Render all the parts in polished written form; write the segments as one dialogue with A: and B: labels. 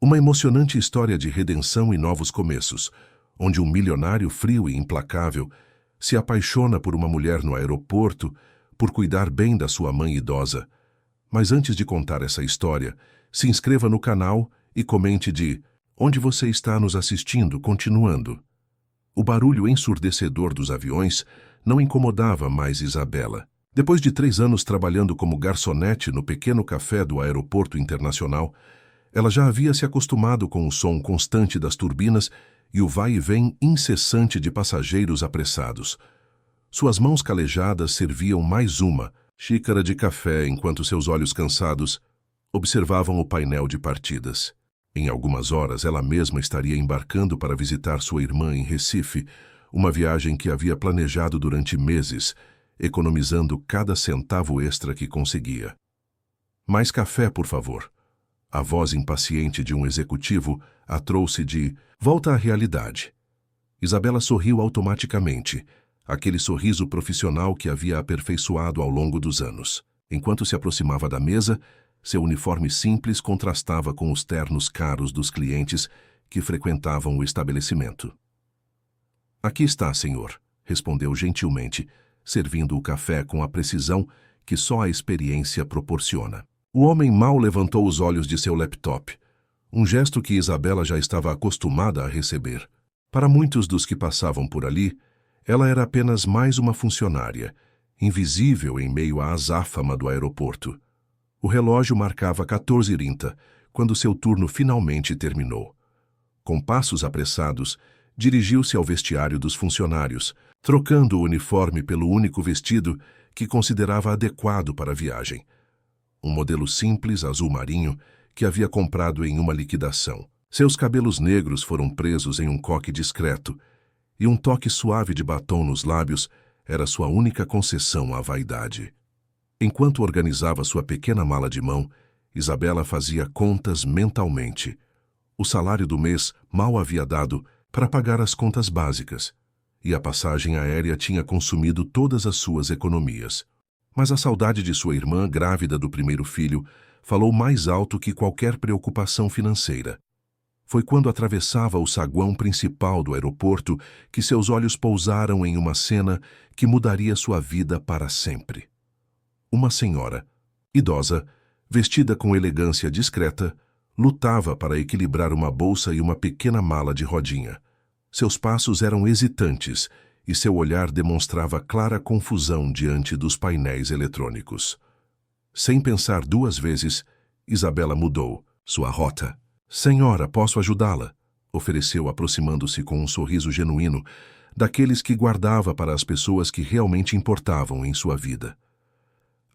A: Uma emocionante história de redenção e novos começos, onde um milionário frio e implacável se apaixona por uma mulher no aeroporto por cuidar bem da sua mãe idosa. Mas antes de contar essa história, se inscreva no canal e comente de onde você está nos assistindo, continuando. O barulho ensurdecedor dos aviões não incomodava mais Isabela. Depois de 3 anos trabalhando como garçonete no pequeno café do aeroporto internacional, ela já havia se acostumado com o som constante das turbinas e o vai e vem incessante de passageiros apressados. Suas mãos calejadas serviam mais uma xícara de café enquanto seus olhos cansados observavam o painel de partidas. Em algumas horas, ela mesma estaria embarcando para visitar sua irmã em Recife, uma viagem que havia planejado durante meses, economizando cada centavo extra que conseguia. Mais café, por favor. A voz impaciente de um executivo a trouxe de volta à realidade. Isabela sorriu automaticamente, aquele sorriso profissional que havia aperfeiçoado ao longo dos anos. Enquanto se aproximava da mesa, seu uniforme simples contrastava com os ternos caros dos clientes que frequentavam o estabelecimento. Aqui está, senhor, respondeu gentilmente, servindo o café com a precisão que só a experiência proporciona. O homem mal levantou os olhos de seu laptop, um gesto que Isabela já estava acostumada a receber. Para muitos dos que passavam por ali, ela era apenas mais uma funcionária, invisível em meio à azáfama do aeroporto. O relógio marcava 14h30, quando seu turno finalmente terminou. Com passos apressados, dirigiu-se ao vestiário dos funcionários, trocando o uniforme pelo único vestido que considerava adequado para a viagem. Um modelo simples, azul marinho, que havia comprado em uma liquidação. Seus cabelos negros foram presos em um coque discreto, e um toque suave de batom nos lábios era sua única concessão à vaidade. Enquanto organizava sua pequena mala de mão, Isabela fazia contas mentalmente. O salário do mês mal havia dado para pagar as contas básicas, e a passagem aérea tinha consumido todas as suas economias. Mas a saudade de sua irmã, grávida do primeiro filho, falou mais alto que qualquer preocupação financeira. Foi quando atravessava o saguão principal do aeroporto que seus olhos pousaram em uma cena que mudaria sua vida para sempre. Uma senhora, idosa, vestida com elegância discreta, lutava para equilibrar uma bolsa e uma pequena mala de rodinha. Seus passos eram hesitantes e seu olhar demonstrava clara confusão diante dos painéis eletrônicos. Sem pensar 2 vezes, Isabela mudou sua rota. Senhora, posso ajudá-la? Ofereceu, aproximando-se com um sorriso genuíno, daqueles que guardava para as pessoas que realmente importavam em sua vida.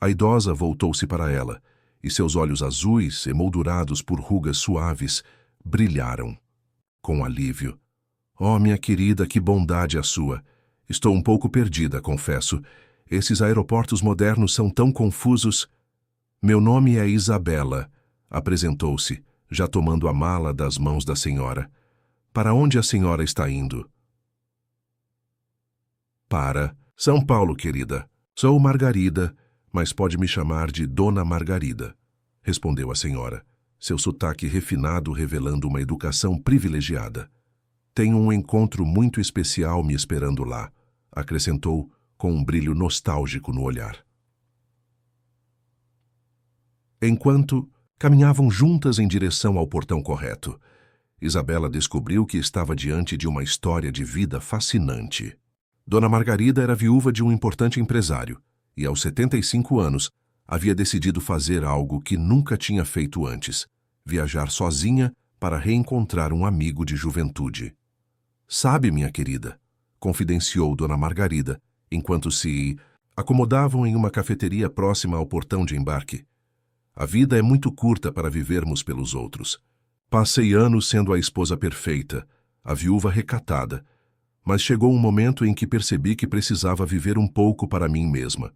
A: A idosa voltou-se para ela, e seus olhos azuis, emoldurados por rugas suaves, brilharam. Com alívio. Oh, minha querida, que bondade a sua! Estou um pouco perdida, confesso. Esses aeroportos modernos são tão confusos. Meu nome é Isabela, apresentou-se, já tomando a mala das mãos da senhora. Para onde a senhora está indo? Para São Paulo, querida. Sou Margarida, mas pode me chamar de Dona Margarida, respondeu a senhora, seu sotaque refinado revelando uma educação privilegiada. Tenho um encontro muito especial me esperando lá, acrescentou com um brilho nostálgico no olhar. Enquanto caminhavam juntas em direção ao portão correto, Isabela descobriu que estava diante de uma história de vida fascinante. Dona Margarida era viúva de um importante empresário e, aos 75 anos, havia decidido fazer algo que nunca tinha feito antes: viajar sozinha para reencontrar um amigo de juventude. Sabe, minha querida, confidenciou Dona Margarida, enquanto se acomodavam em uma cafeteria próxima ao portão de embarque. A vida é muito curta para vivermos pelos outros. Passei anos sendo a esposa perfeita, a viúva recatada, mas chegou um momento em que percebi que precisava viver um pouco para mim mesma.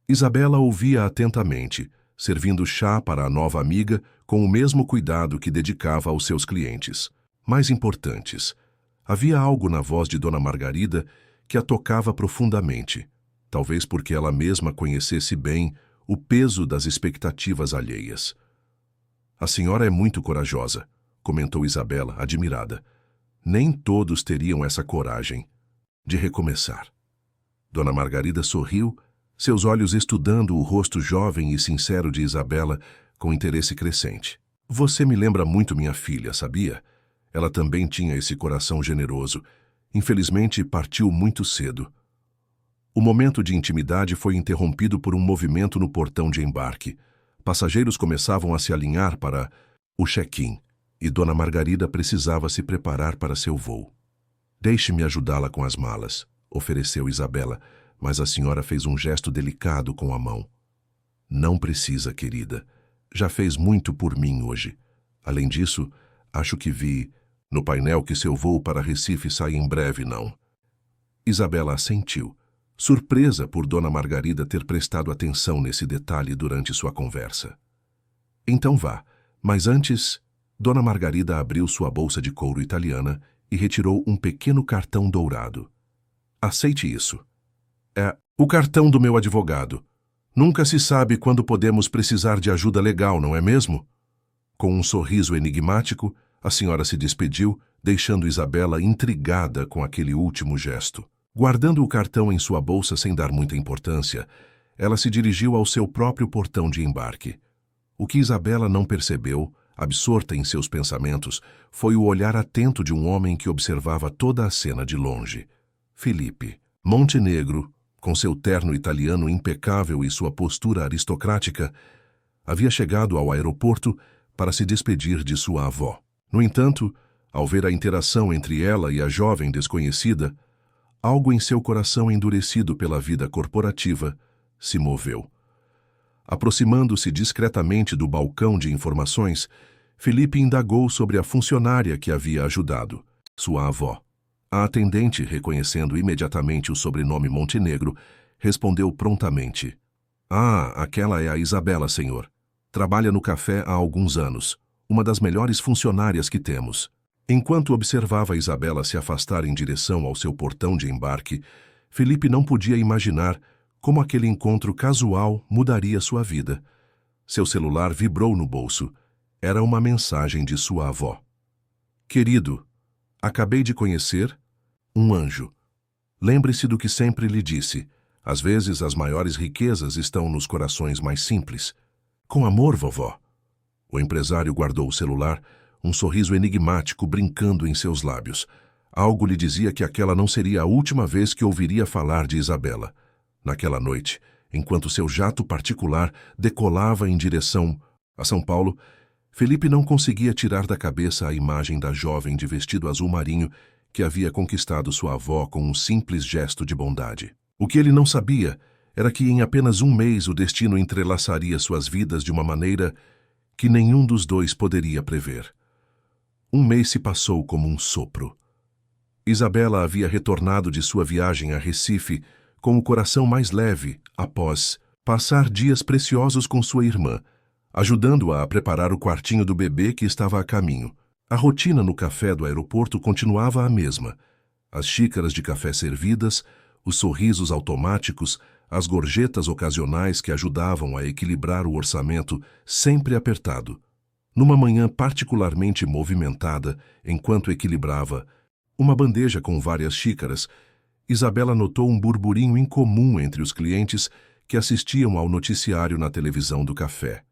A: Isabela ouvia atentamente, servindo chá para a nova amiga com o mesmo cuidado que dedicava aos seus clientes. Mais importantes, havia algo na voz de Dona Margarida que a tocava profundamente, talvez porque ela mesma conhecesse bem o peso das expectativas alheias. A senhora é muito corajosa, comentou Isabela, admirada. Nem todos teriam essa coragem de recomeçar. Dona Margarida sorriu, seus olhos estudando o rosto jovem e sincero de Isabela com interesse crescente. Você me lembra muito minha filha, sabia? Ela também tinha esse coração generoso. Infelizmente, partiu muito cedo. O momento de intimidade foi interrompido por um movimento no portão de embarque. Passageiros começavam a se alinhar para o check-in, e Dona Margarida precisava se preparar para seu voo. Deixe-me ajudá-la com as malas, ofereceu Isabela, mas a senhora fez um gesto delicado com a mão. Não precisa, querida. Já fez muito por mim hoje. Além disso, acho que vi no painel que seu voo para Recife sai em breve, não? Isabela assentiu, surpresa por Dona Margarida ter prestado atenção nesse detalhe durante sua conversa. Então vá, mas antes, Dona Margarida abriu sua bolsa de couro italiana e retirou um pequeno cartão dourado. Aceite isso. É o cartão do meu advogado. Nunca se sabe quando podemos precisar de ajuda legal, não é mesmo? Com um sorriso enigmático, a senhora se despediu, deixando Isabela intrigada com aquele último gesto. Guardando o cartão em sua bolsa sem dar muita importância, ela se dirigiu ao seu próprio portão de embarque. O que Isabela não percebeu, absorta em seus pensamentos, foi o olhar atento de um homem que observava toda a cena de longe. Felipe Montenegro, com seu terno italiano impecável e sua postura aristocrática, havia chegado ao aeroporto para se despedir de sua avó. No entanto, ao ver a interação entre ela e a jovem desconhecida, algo em seu coração endurecido pela vida corporativa se moveu. Aproximando-se discretamente do balcão de informações, Felipe indagou sobre a funcionária que havia ajudado, sua avó. A atendente, reconhecendo imediatamente o sobrenome Montenegro, respondeu prontamente. Ah, aquela é a Isabela, senhor. Trabalha no café há alguns anos. Uma das melhores funcionárias que temos. Enquanto observava Isabela se afastar em direção ao seu portão de embarque, Felipe não podia imaginar como aquele encontro casual mudaria sua vida. Seu celular vibrou no bolso. Era uma mensagem de sua avó. Querido, acabei de conhecer um anjo. Lembre-se do que sempre lhe disse. Às vezes as maiores riquezas estão nos corações mais simples. Com amor, vovó. O empresário guardou o celular, um sorriso enigmático brincando em seus lábios. Algo lhe dizia que aquela não seria a última vez que ouviria falar de Isabela. Naquela noite, enquanto seu jato particular decolava em direção a São Paulo, Felipe não conseguia tirar da cabeça a imagem da jovem de vestido azul marinho que havia conquistado sua avó com um simples gesto de bondade. O que ele não sabia era que em apenas um mês o destino entrelaçaria suas vidas de uma maneira que nenhum dos dois poderia prever. Um mês se passou como um sopro. Isabela havia retornado de sua viagem a Recife com o coração mais leve após passar dias preciosos com sua irmã, ajudando-a a preparar o quartinho do bebê que estava a caminho. A rotina no café do aeroporto continuava a mesma. As xícaras de café servidas, os sorrisos automáticos, as gorjetas ocasionais que ajudavam a equilibrar o orçamento sempre apertado. Numa manhã particularmente movimentada, enquanto equilibrava uma bandeja com várias xícaras, Isabela notou um burburinho incomum entre os clientes que assistiam ao noticiário na televisão do café.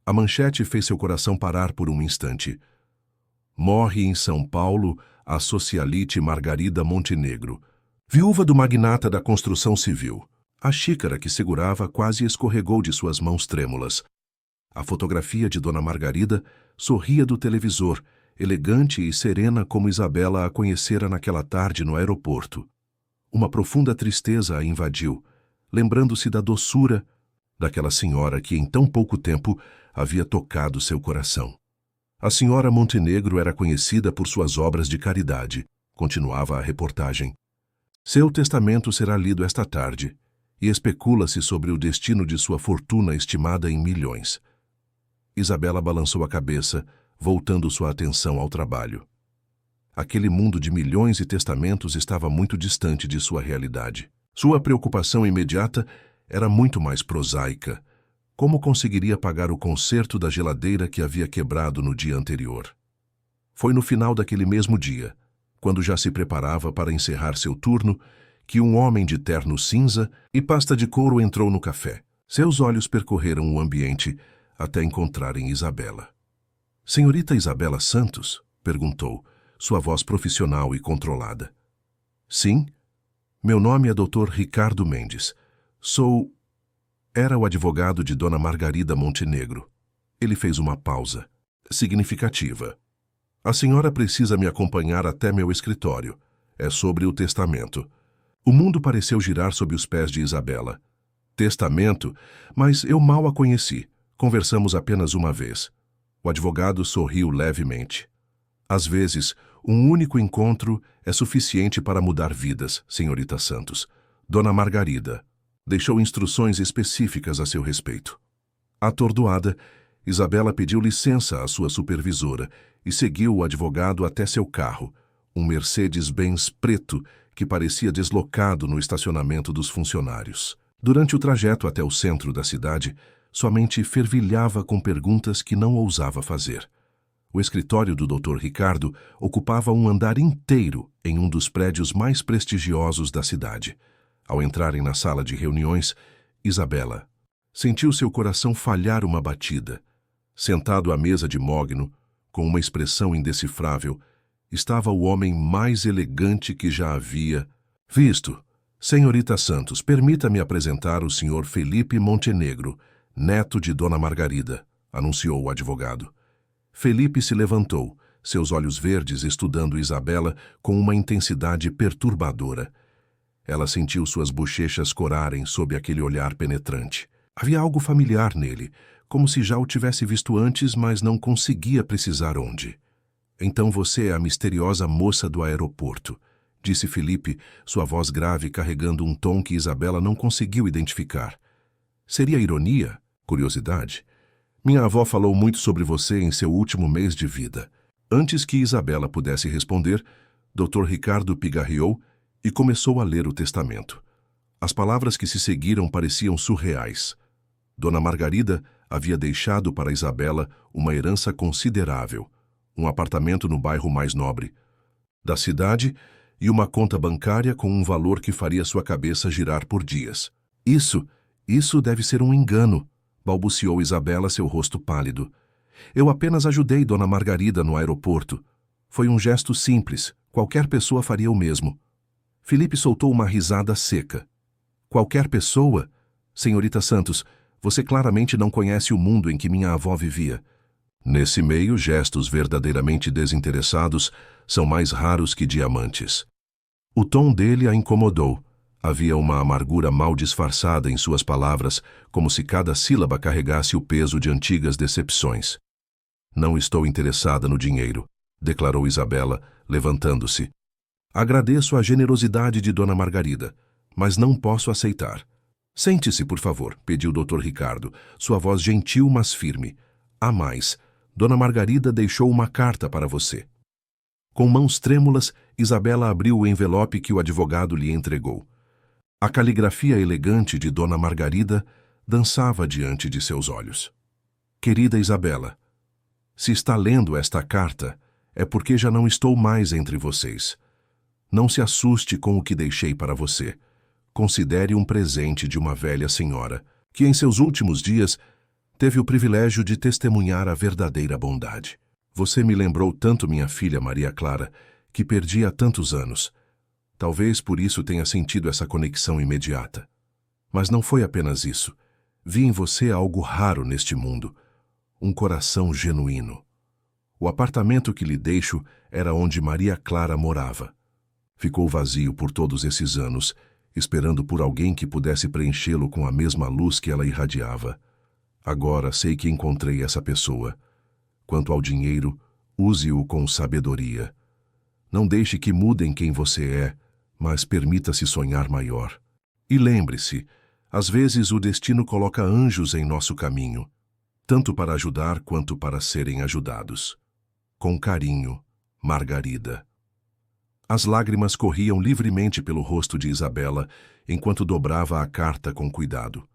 A: A manchete fez seu coração parar por um instante. Morre em São Paulo a socialite Margarida Montenegro, viúva do magnata da construção civil. A xícara que segurava quase escorregou de suas mãos trêmulas. A fotografia de Dona Margarida sorria do televisor, elegante e serena como Isabela a conhecera naquela tarde no aeroporto. Uma profunda tristeza a invadiu, lembrando-se da doçura daquela senhora que em tão pouco tempo havia tocado seu coração. A senhora Montenegro era conhecida por suas obras de caridade, continuava a reportagem. Seu testamento será lido esta tarde, e especula-se sobre o destino de sua fortuna estimada em milhões. Isabela balançou a cabeça, voltando sua atenção ao trabalho. Aquele mundo de milhões e testamentos estava muito distante de sua realidade. Sua preocupação imediata era muito mais prosaica. Como conseguiria pagar o conserto da geladeira que havia quebrado no dia anterior? Foi no final daquele mesmo dia, quando já se preparava para encerrar seu turno, que um homem de terno cinza e pasta de couro entrou no café. Seus olhos percorreram o ambiente até encontrarem Isabela. Senhorita Isabela Santos? Perguntou, sua voz profissional e controlada. Sim, meu nome é Dr. Ricardo Mendes. Era o advogado de Dona Margarida Montenegro. Ele fez uma pausa, significativa. A senhora precisa me acompanhar até meu escritório. É sobre o testamento. O mundo pareceu girar sob os pés de Isabela. Testamento? Mas eu mal a conheci. Conversamos apenas uma vez. O advogado sorriu levemente. Às vezes, um único encontro é suficiente para mudar vidas, senhorita Santos. Dona Margarida deixou instruções específicas a seu respeito. Atordoada, Isabela pediu licença à sua supervisora e seguiu o advogado até seu carro, um Mercedes-Benz preto que parecia deslocado no estacionamento dos funcionários. Durante o trajeto até o centro da cidade, sua mente fervilhava com perguntas que não ousava fazer. O escritório do Dr. Ricardo ocupava um andar inteiro em um dos prédios mais prestigiosos da cidade. Ao entrarem na sala de reuniões, Isabela sentiu seu coração falhar uma batida. Sentado à mesa de mogno, com uma expressão indecifrável, estava o homem mais elegante que já havia visto. Senhorita Santos, permita-me apresentar o Sr. Felipe Montenegro, neto de Dona Margarida, anunciou o advogado. Felipe se levantou, seus olhos verdes estudando Isabela com uma intensidade perturbadora. Ela sentiu suas bochechas corarem sob aquele olhar penetrante. Havia algo familiar nele, como se já o tivesse visto antes, mas não conseguia precisar onde. Então você é a misteriosa moça do aeroporto, disse Felipe, sua voz grave carregando um tom que Isabela não conseguiu identificar. Seria ironia? Curiosidade? Minha avó falou muito sobre você em seu último mês de vida. Antes que Isabela pudesse responder, Dr. Ricardo pigarreou e começou a ler o testamento. As palavras que se seguiram pareciam surreais. Dona Margarida havia deixado para Isabela uma herança considerável, um apartamento no bairro mais nobre da cidade e uma conta bancária com um valor que faria sua cabeça girar por dias. Isso deve ser um engano, balbuciou Isabela, seu rosto pálido. Eu apenas ajudei Dona Margarida no aeroporto. Foi um gesto simples, qualquer pessoa faria o mesmo. Felipe soltou uma risada seca. Qualquer pessoa? Senhorita Santos, você claramente não conhece o mundo em que minha avó vivia. Nesse meio, gestos verdadeiramente desinteressados são mais raros que diamantes. O tom dele a incomodou. Havia uma amargura mal disfarçada em suas palavras, como se cada sílaba carregasse o peso de antigas decepções. Não estou interessada no dinheiro, declarou Isabela, levantando-se. Agradeço a generosidade de Dona Margarida, mas não posso aceitar. Sente-se, por favor, pediu o Dr. Ricardo, sua voz gentil, mas firme. Há mais. Dona Margarida deixou uma carta para você. Com mãos trêmulas, Isabela abriu o envelope que o advogado lhe entregou. A caligrafia elegante de Dona Margarida dançava diante de seus olhos. Querida Isabela, se está lendo esta carta, é porque já não estou mais entre vocês. Não se assuste com o que deixei para você. Considere um presente de uma velha senhora, que em seus últimos dias teve o privilégio de testemunhar a verdadeira bondade. Você me lembrou tanto minha filha Maria Clara, que perdi há tantos anos. Talvez por isso tenha sentido essa conexão imediata. Mas não foi apenas isso. Vi em você algo raro neste mundo. Um coração genuíno. O apartamento que lhe deixo era onde Maria Clara morava. Ficou vazio por todos esses anos, esperando por alguém que pudesse preenchê-lo com a mesma luz que ela irradiava. Agora sei que encontrei essa pessoa. Quanto ao dinheiro, use-o com sabedoria. Não deixe que mudem quem você é, mas permita-se sonhar maior. E lembre-se, às vezes o destino coloca anjos em nosso caminho, tanto para ajudar quanto para serem ajudados. Com carinho, Margarida. As lágrimas corriam livremente pelo rosto de Isabela enquanto dobrava a carta com cuidado.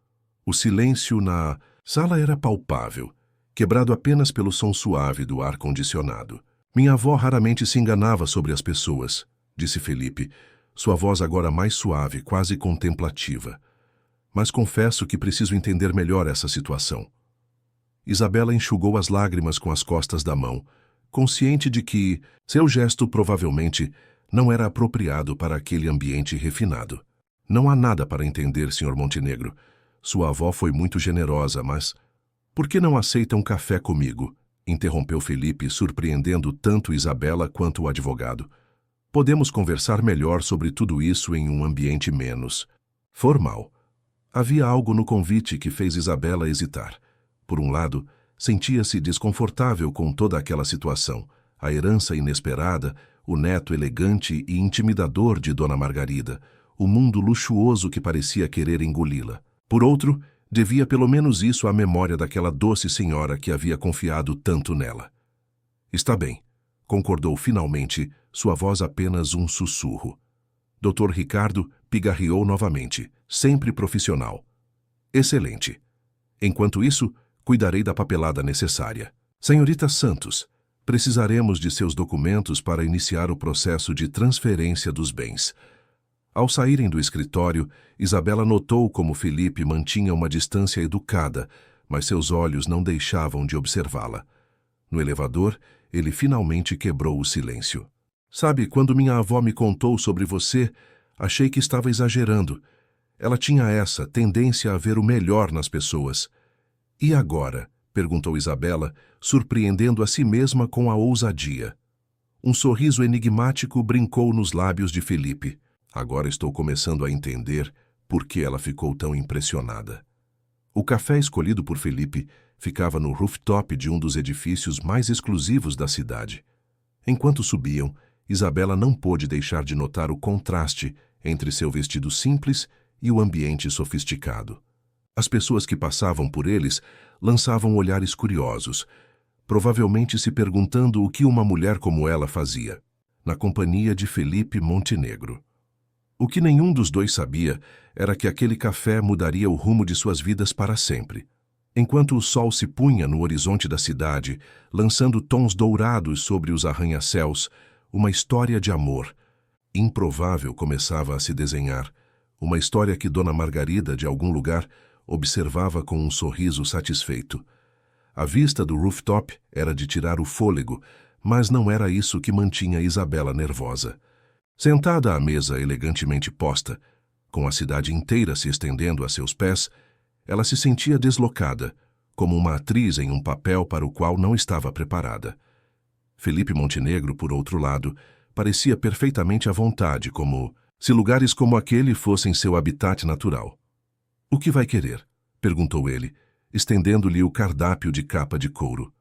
A: O silêncio na sala era palpável, quebrado apenas pelo som suave do ar-condicionado. Minha avó raramente se enganava sobre as pessoas, disse Felipe, sua voz agora mais suave, quase contemplativa. Mas confesso que preciso entender melhor essa situação. Isabela enxugou as lágrimas com as costas da mão, consciente de que seu gesto provavelmente não era apropriado para aquele ambiente refinado. Não há nada para entender, Sr. Montenegro. Sua avó foi muito generosa, mas... Por que não aceita um café comigo? Interrompeu Felipe, surpreendendo tanto Isabela quanto o advogado. Podemos conversar melhor sobre tudo isso em um ambiente menos formal. Havia algo no convite que fez Isabela hesitar. Por um lado, sentia-se desconfortável com toda aquela situação, a herança inesperada, o neto elegante e intimidador de Dona Margarida, o mundo luxuoso que parecia querer engoli-la. Por outro, devia pelo menos isso à memória daquela doce senhora que havia confiado tanto nela. Está bem, concordou finalmente, sua voz apenas um sussurro. Dr. Ricardo pigarreou novamente, sempre profissional. Excelente. Enquanto isso, cuidarei da papelada necessária. Senhorita Santos, precisaremos de seus documentos para iniciar o processo de transferência dos bens. Ao saírem do escritório, Isabela notou como Felipe mantinha uma distância educada, mas seus olhos não deixavam de observá-la. No elevador, ele finalmente quebrou o silêncio. Sabe, quando minha avó me contou sobre você, achei que estava exagerando. Ela tinha essa tendência a ver o melhor nas pessoas. E agora? Perguntou Isabela, surpreendendo a si mesma com a ousadia. Um sorriso enigmático brincou nos lábios de Felipe. Agora estou começando a entender por que ela ficou tão impressionada. O café escolhido por Felipe ficava no rooftop de um dos edifícios mais exclusivos da cidade. Enquanto subiam, Isabela não pôde deixar de notar o contraste entre seu vestido simples e o ambiente sofisticado. As pessoas que passavam por eles lançavam olhares curiosos, provavelmente se perguntando o que uma mulher como ela fazia, na companhia de Felipe Montenegro. O que nenhum dos dois sabia era que aquele café mudaria o rumo de suas vidas para sempre. Enquanto o sol se punha no horizonte da cidade, lançando tons dourados sobre os arranha-céus, uma história de amor improvável começava a se desenhar, uma história que Dona Margarida, de algum lugar, observava com um sorriso satisfeito. A vista do rooftop era de tirar o fôlego, mas não era isso que mantinha Isabela nervosa. Sentada à mesa elegantemente posta, com a cidade inteira se estendendo a seus pés, ela se sentia deslocada, como uma atriz em um papel para o qual não estava preparada. Felipe Montenegro, por outro lado, parecia perfeitamente à vontade, como se lugares como aquele fossem seu habitat natural. — O que vai querer? Perguntou ele, estendendo-lhe o cardápio de capa de couro.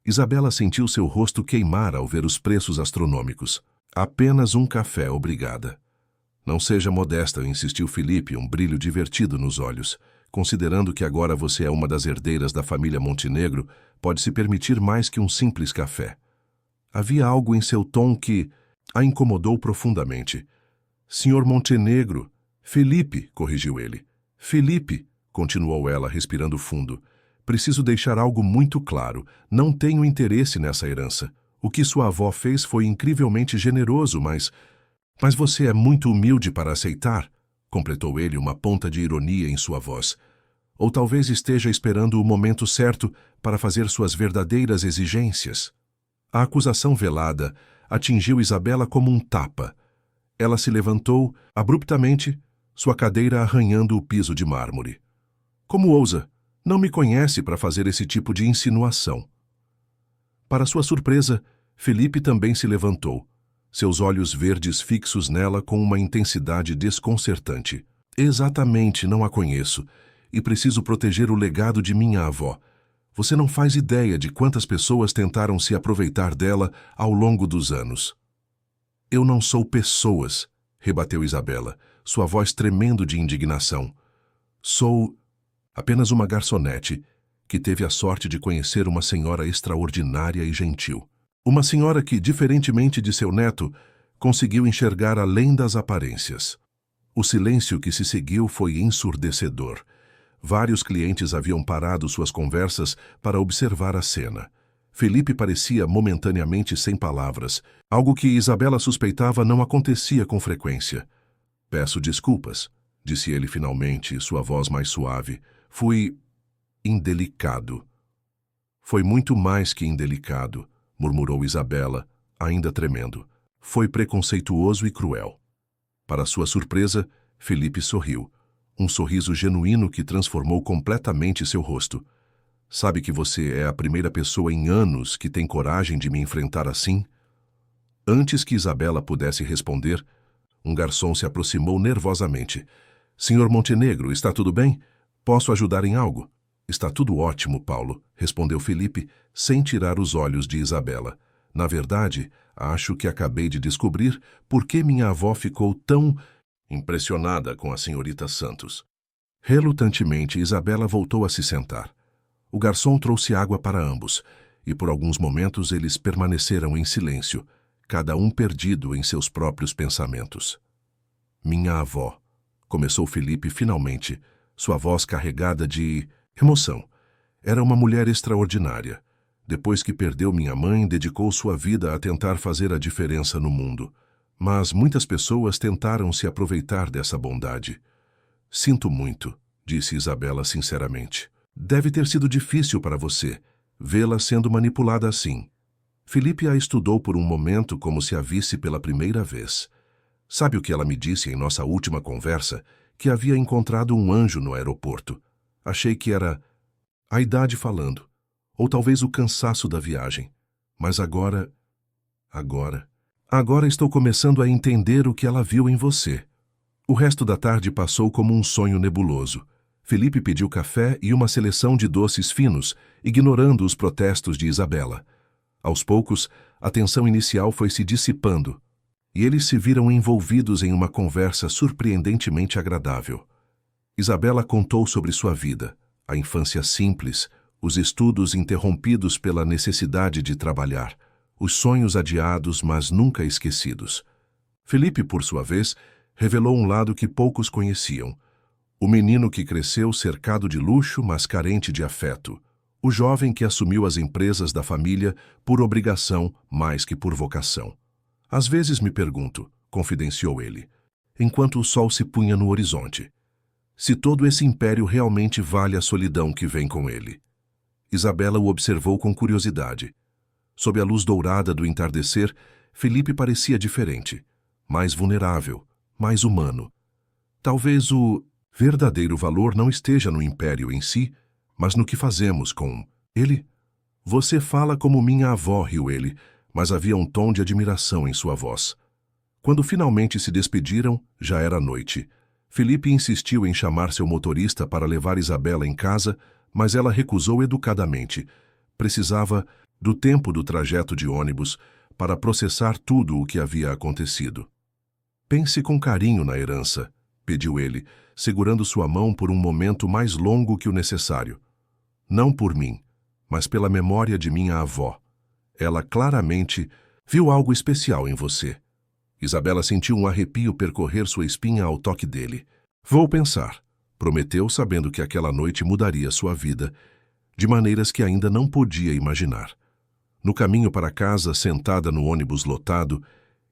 A: Isabela sentiu seu rosto queimar ao ver os preços astronômicos. — Apenas um café, obrigada. — Não seja modesta, insistiu Felipe, um brilho divertido nos olhos. Considerando que agora você é uma das herdeiras da família Montenegro, pode se permitir mais que um simples café. Havia algo em seu tom que a incomodou profundamente. — Senhor Montenegro... Felipe, corrigiu ele. — Felipe, continuou ela, respirando fundo. Preciso deixar algo muito claro. Não tenho interesse nessa herança. O que sua avó fez foi incrivelmente generoso, mas você é muito humilde para aceitar, completou ele, uma ponta de ironia em sua voz. Ou talvez esteja esperando o momento certo para fazer suas verdadeiras exigências. A acusação velada atingiu Isabela como um tapa. Ela se levantou, abruptamente, sua cadeira arranhando o piso de mármore. Como ousa? Não me conhece para fazer esse tipo de insinuação. Para sua surpresa, Felipe também se levantou, seus olhos verdes fixos nela com uma intensidade desconcertante. Exatamente, não a conheço, e preciso proteger o legado de minha avó. Você não faz ideia de quantas pessoas tentaram se aproveitar dela ao longo dos anos. Eu não sou pessoas, rebateu Isabela, sua voz tremendo de indignação. Sou apenas uma garçonete que teve a sorte de conhecer uma senhora extraordinária e gentil. Uma senhora que, diferentemente de seu neto, conseguiu enxergar além das aparências. O silêncio que se seguiu foi ensurdecedor. Vários clientes haviam parado suas conversas para observar a cena. Felipe parecia momentaneamente sem palavras, algo que Isabela suspeitava não acontecia com frequência. Peço desculpas, disse ele finalmente, sua voz mais suave. Fui indelicado. Foi muito mais que indelicado, murmurou Isabela, ainda tremendo. Foi preconceituoso e cruel. Para sua surpresa, Felipe sorriu. Um sorriso genuíno que transformou completamente seu rosto. Sabe que você é a primeira pessoa em anos que tem coragem de me enfrentar assim? Antes que Isabela pudesse responder, um garçom se aproximou nervosamente. Senhor Montenegro, está tudo bem? Posso ajudar em algo? Está tudo ótimo, Paulo, respondeu Felipe, sem tirar os olhos de Isabela. Na verdade, acho que acabei de descobrir por que minha avó ficou tão impressionada com a senhorita Santos. Relutantemente, Isabela voltou a se sentar. O garçom trouxe água para ambos, e por alguns momentos eles permaneceram em silêncio, cada um perdido em seus próprios pensamentos. Minha avó, começou Felipe finalmente, sua voz carregada de emoção. Era uma mulher extraordinária. Depois que perdeu minha mãe, dedicou sua vida a tentar fazer a diferença no mundo. Mas muitas pessoas tentaram se aproveitar dessa bondade. Sinto muito, disse Isabela sinceramente. Deve ter sido difícil para você vê-la sendo manipulada assim. Felipe a estudou por um momento como se a visse pela primeira vez. Sabe o que ela me disse em nossa última conversa? Que havia encontrado um anjo no aeroporto. Achei que era a idade falando, ou talvez o cansaço da viagem. Mas agora estou começando a entender o que ela viu em você. O resto da tarde passou como um sonho nebuloso. Felipe pediu café e uma seleção de doces finos, ignorando os protestos de Isabela. Aos poucos, a tensão inicial foi se dissipando, e eles se viram envolvidos em uma conversa surpreendentemente agradável. Isabela contou sobre sua vida, a infância simples, os estudos interrompidos pela necessidade de trabalhar, os sonhos adiados, mas nunca esquecidos. Felipe, por sua vez, revelou um lado que poucos conheciam. O menino que cresceu cercado de luxo, mas carente de afeto. O jovem que assumiu as empresas da família por obrigação mais que por vocação. Às vezes me pergunto, confidenciou ele, enquanto o sol se punha no horizonte, se todo esse império realmente vale a solidão que vem com ele. Isabela o observou com curiosidade. Sob a luz dourada do entardecer, Felipe parecia diferente, mais vulnerável, mais humano. Talvez o verdadeiro valor não esteja no império em si, mas no que fazemos com ele. Você fala como minha avó, riu ele, mas havia um tom de admiração em sua voz. Quando finalmente se despediram, já era noite. Felipe insistiu em chamar seu motorista para levar Isabela em casa, mas ela recusou educadamente. Precisava do tempo do trajeto de ônibus para processar tudo o que havia acontecido. Pense com carinho na herança, pediu ele, segurando sua mão por um momento mais longo que o necessário. Não por mim, mas pela memória de minha avó. Ela claramente viu algo especial em você. Isabela sentiu um arrepio percorrer sua espinha ao toque dele. Vou pensar, prometeu, sabendo que aquela noite mudaria sua vida, de maneiras que ainda não podia imaginar. No caminho para casa, sentada no ônibus lotado,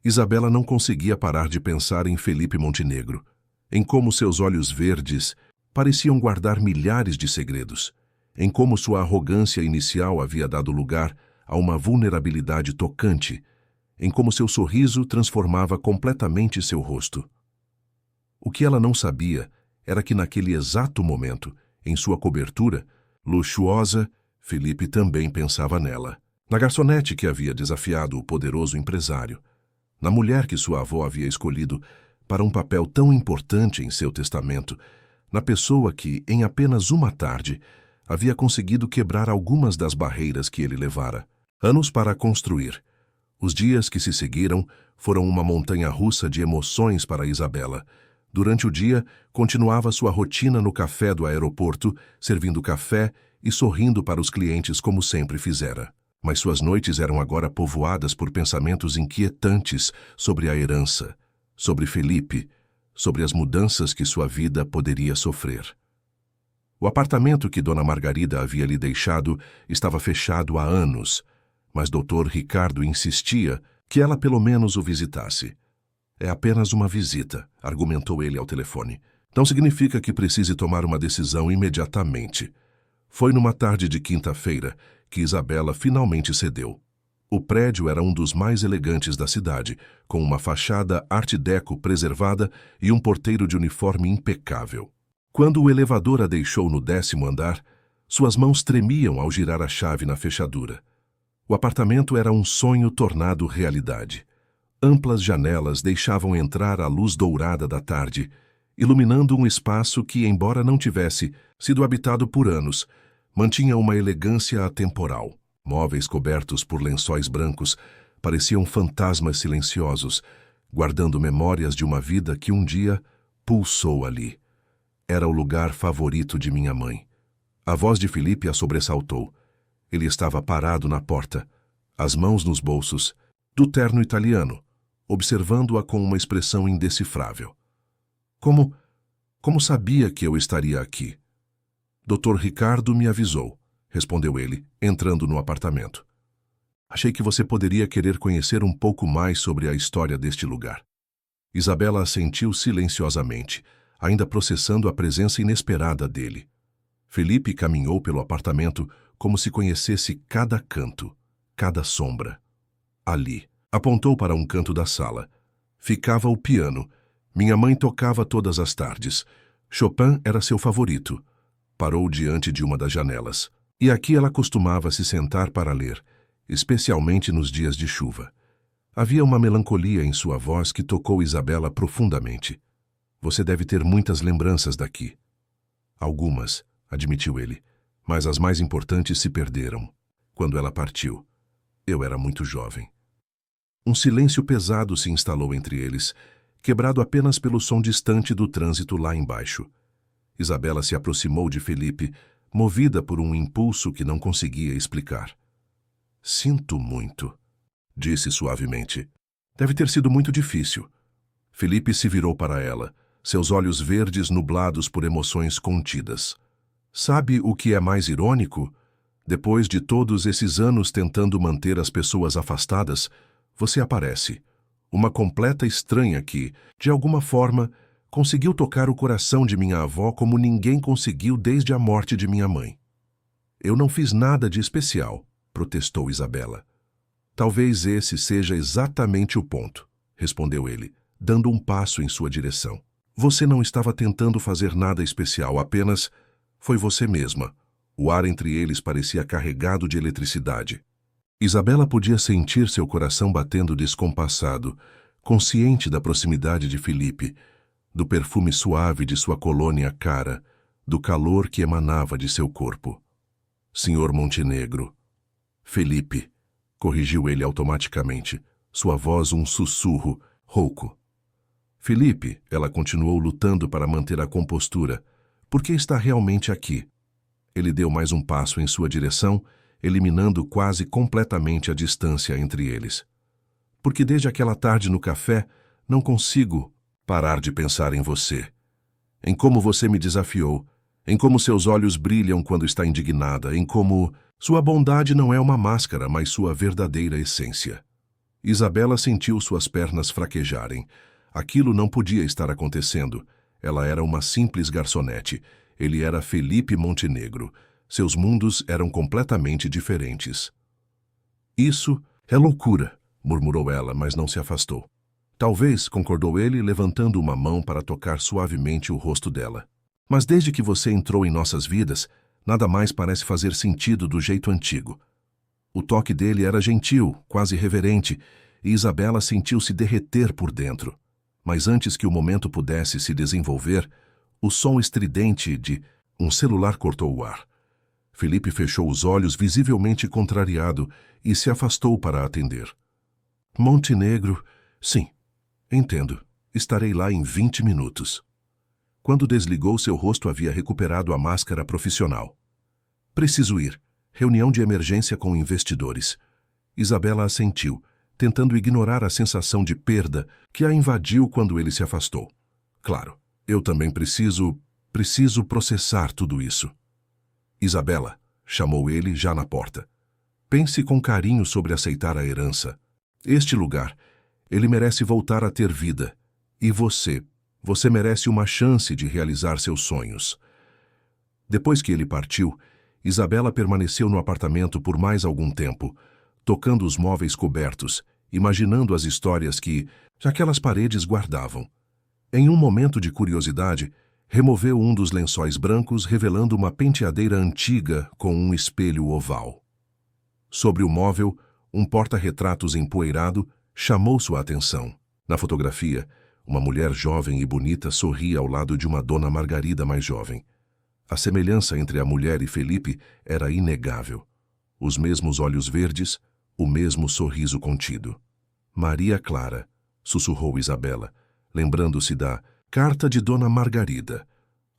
A: Isabela não conseguia parar de pensar em Felipe Montenegro, em como seus olhos verdes pareciam guardar milhares de segredos, em como sua arrogância inicial havia dado lugar a uma vulnerabilidade tocante, em como seu sorriso transformava completamente seu rosto. O que ela não sabia era que naquele exato momento, em sua cobertura, luxuosa, Felipe também pensava nela, na garçonete que havia desafiado o poderoso empresário, na mulher que sua avó havia escolhido para um papel tão importante em seu testamento, na pessoa que, em apenas uma tarde, havia conseguido quebrar algumas das barreiras que ele levara, anos para construir. Os dias que se seguiram foram uma montanha-russa de emoções para Isabela. Durante o dia, continuava sua rotina no café do aeroporto, servindo café e sorrindo para os clientes como sempre fizera. Mas suas noites eram agora povoadas por pensamentos inquietantes sobre a herança, sobre Felipe, sobre as mudanças que sua vida poderia sofrer. O apartamento que Dona Margarida havia lhe deixado estava fechado há anos. Mas Dr. Ricardo insistia que ela pelo menos o visitasse. É apenas uma visita, argumentou ele ao telefone. Não significa que precise tomar uma decisão imediatamente. Foi numa tarde de quinta-feira que Isabela finalmente cedeu. O prédio era um dos mais elegantes da cidade, com uma fachada art déco preservada e um porteiro de uniforme impecável. Quando o elevador a deixou no 10º andar, suas mãos tremiam ao girar a chave na fechadura. O apartamento era um sonho tornado realidade. Amplas janelas deixavam entrar a luz dourada da tarde, iluminando um espaço que, embora não tivesse sido habitado por anos, mantinha uma elegância atemporal. Móveis cobertos por lençóis brancos pareciam fantasmas silenciosos, guardando memórias de uma vida que um dia pulsou ali. Era o lugar favorito de minha mãe. A voz de Felipe a sobressaltou. Ele estava parado na porta, as mãos nos bolsos, do terno italiano, observando-a com uma expressão indecifrável. Como sabia que eu estaria aqui? Dr. Ricardo me avisou, respondeu ele, entrando no apartamento. Achei que você poderia querer conhecer um pouco mais sobre a história deste lugar. Isabela assentiu silenciosamente, ainda processando a presença inesperada dele. Felipe caminhou pelo apartamento como se conhecesse cada canto, cada sombra. Ali, apontou para um canto da sala. Ficava o piano. Minha mãe tocava todas as tardes. Chopin era seu favorito. Parou diante de uma das janelas. E aqui ela costumava se sentar para ler, especialmente nos dias de chuva. Havia uma melancolia em sua voz que tocou Isabela profundamente. Você deve ter muitas lembranças daqui. Algumas, admitiu ele, mas as mais importantes se perderam. Quando ela partiu, eu era muito jovem. Um silêncio pesado se instalou entre eles, quebrado apenas pelo som distante do trânsito lá embaixo. Isabela se aproximou de Felipe, movida por um impulso que não conseguia explicar. Sinto muito, disse suavemente. Deve ter sido muito difícil. Felipe se virou para ela, seus olhos verdes nublados por emoções contidas. Sabe o que é mais irônico? Depois de todos esses anos tentando manter as pessoas afastadas, você aparece. Uma completa estranha que, de alguma forma, conseguiu tocar o coração de minha avó como ninguém conseguiu desde a morte de minha mãe. Eu não fiz nada de especial, protestou Isabela. Talvez esse seja exatamente o ponto, respondeu ele, dando um passo em sua direção. Você não estava tentando fazer nada especial, apenas foi você mesma. O ar entre eles parecia carregado de eletricidade. Isabela podia sentir seu coração batendo descompassado, consciente da proximidade de Felipe, do perfume suave de sua colônia cara, do calor que emanava de seu corpo. Senhor Montenegro. Felipe, corrigiu ele automaticamente, sua voz um sussurro, rouco. Felipe, ela continuou lutando para manter a compostura, por que está realmente aqui? Ele deu mais um passo em sua direção, eliminando quase completamente a distância entre eles. Porque desde aquela tarde no café, não consigo parar de pensar em você. Em como você me desafiou, em como seus olhos brilham quando está indignada, em como sua bondade não é uma máscara, mas sua verdadeira essência. Isabela sentiu suas pernas fraquejarem. Aquilo não podia estar acontecendo. Ela era uma simples garçonete. Ele era Felipe Montenegro. Seus mundos eram completamente diferentes. Isso é loucura, murmurou ela, mas não se afastou. Talvez, concordou ele, levantando uma mão para tocar suavemente o rosto dela. Mas desde que você entrou em nossas vidas, nada mais parece fazer sentido do jeito antigo. O toque dele era gentil, quase reverente, e Isabela sentiu-se derreter por dentro. Mas antes que o momento pudesse se desenvolver, o som estridente de um celular cortou o ar. Felipe fechou os olhos, visivelmente contrariado, e se afastou para atender. Montenegro, sim, entendo. Estarei lá em 20 minutos. Quando desligou, seu rosto havia recuperado a máscara profissional. Preciso ir. Reunião de emergência com investidores. Isabela assentiu, tentando ignorar a sensação de perda que a invadiu quando ele se afastou. Claro, eu também preciso processar tudo isso. Isabela, chamou ele já na porta. Pense com carinho sobre aceitar a herança. Este lugar, ele merece voltar a ter vida. E você merece uma chance de realizar seus sonhos. Depois que ele partiu, Isabela permaneceu no apartamento por mais algum tempo, tocando os móveis cobertos, imaginando as histórias que aquelas paredes guardavam. Em um momento de curiosidade, removeu um dos lençóis brancos, revelando uma penteadeira antiga com um espelho oval. Sobre o móvel, um porta-retratos empoeirado chamou sua atenção. Na fotografia, uma mulher jovem e bonita sorria ao lado de uma dona Margarida mais jovem. A semelhança entre a mulher e Felipe era inegável. Os mesmos olhos verdes, o mesmo sorriso contido. Maria Clara, sussurrou Isabela, lembrando-se da carta de Dona Margarida.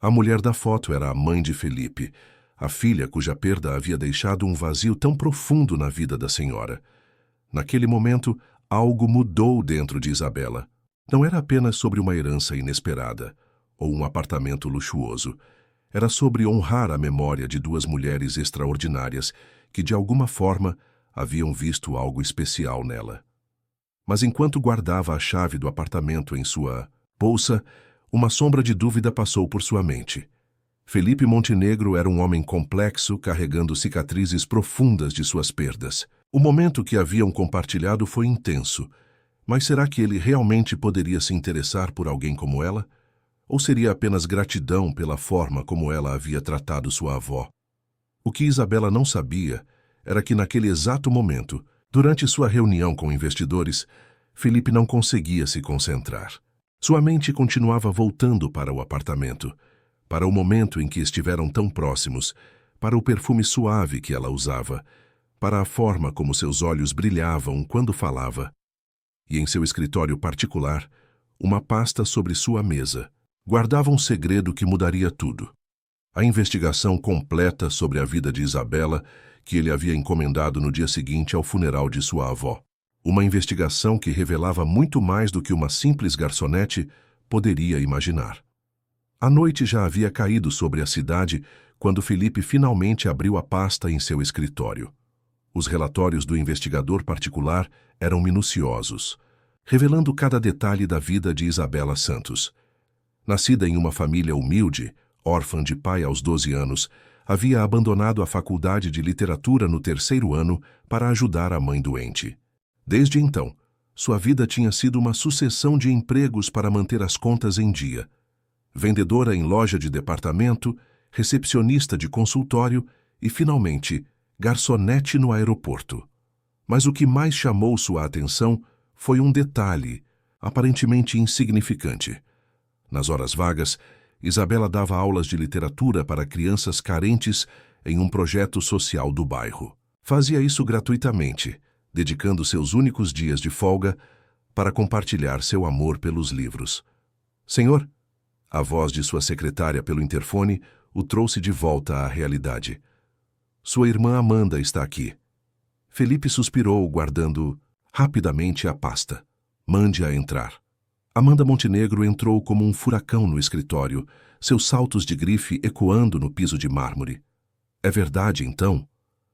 A: A mulher da foto era a mãe de Felipe, a filha cuja perda havia deixado um vazio tão profundo na vida da senhora. Naquele momento, algo mudou dentro de Isabela. Não era apenas sobre uma herança inesperada, ou um apartamento luxuoso. Era sobre honrar a memória de duas mulheres extraordinárias que, de alguma forma, haviam visto algo especial nela. Mas enquanto guardava a chave do apartamento em sua bolsa, uma sombra de dúvida passou por sua mente. Felipe Montenegro era um homem complexo, carregando cicatrizes profundas de suas perdas. O momento que haviam compartilhado foi intenso, mas será que ele realmente poderia se interessar por alguém como ela? Ou seria apenas gratidão pela forma como ela havia tratado sua avó? O que Isabela não sabia era que naquele exato momento, durante sua reunião com investidores, Felipe não conseguia se concentrar. Sua mente continuava voltando para o apartamento, para o momento em que estiveram tão próximos, para o perfume suave que ela usava, para a forma como seus olhos brilhavam quando falava. E em seu escritório particular, uma pasta sobre sua mesa guardava um segredo que mudaria tudo. A investigação completa sobre a vida de Isabela, que ele havia encomendado no dia seguinte ao funeral de sua avó. Uma investigação que revelava muito mais do que uma simples garçonete poderia imaginar. A noite já havia caído sobre a cidade quando Felipe finalmente abriu a pasta em seu escritório. Os relatórios do investigador particular eram minuciosos, revelando cada detalhe da vida de Isabela Santos. Nascida em uma família humilde, órfã de pai aos 12 anos, havia abandonado a faculdade de literatura no 3º ano para ajudar a mãe doente. Desde então, sua vida tinha sido uma sucessão de empregos para manter as contas em dia. Vendedora em loja de departamento, recepcionista de consultório e, finalmente, garçonete no aeroporto. Mas o que mais chamou sua atenção foi um detalhe, aparentemente insignificante. Nas horas vagas, Isabela dava aulas de literatura para crianças carentes em um projeto social do bairro. Fazia isso gratuitamente, dedicando seus únicos dias de folga para compartilhar seu amor pelos livros. Senhor, a voz de sua secretária pelo interfone o trouxe de volta à realidade. Sua irmã Amanda está aqui. Felipe suspirou, guardando rapidamente a pasta. Mande-a entrar. Amanda Montenegro entrou como um furacão no escritório, seus saltos de grife ecoando no piso de mármore. É verdade, então?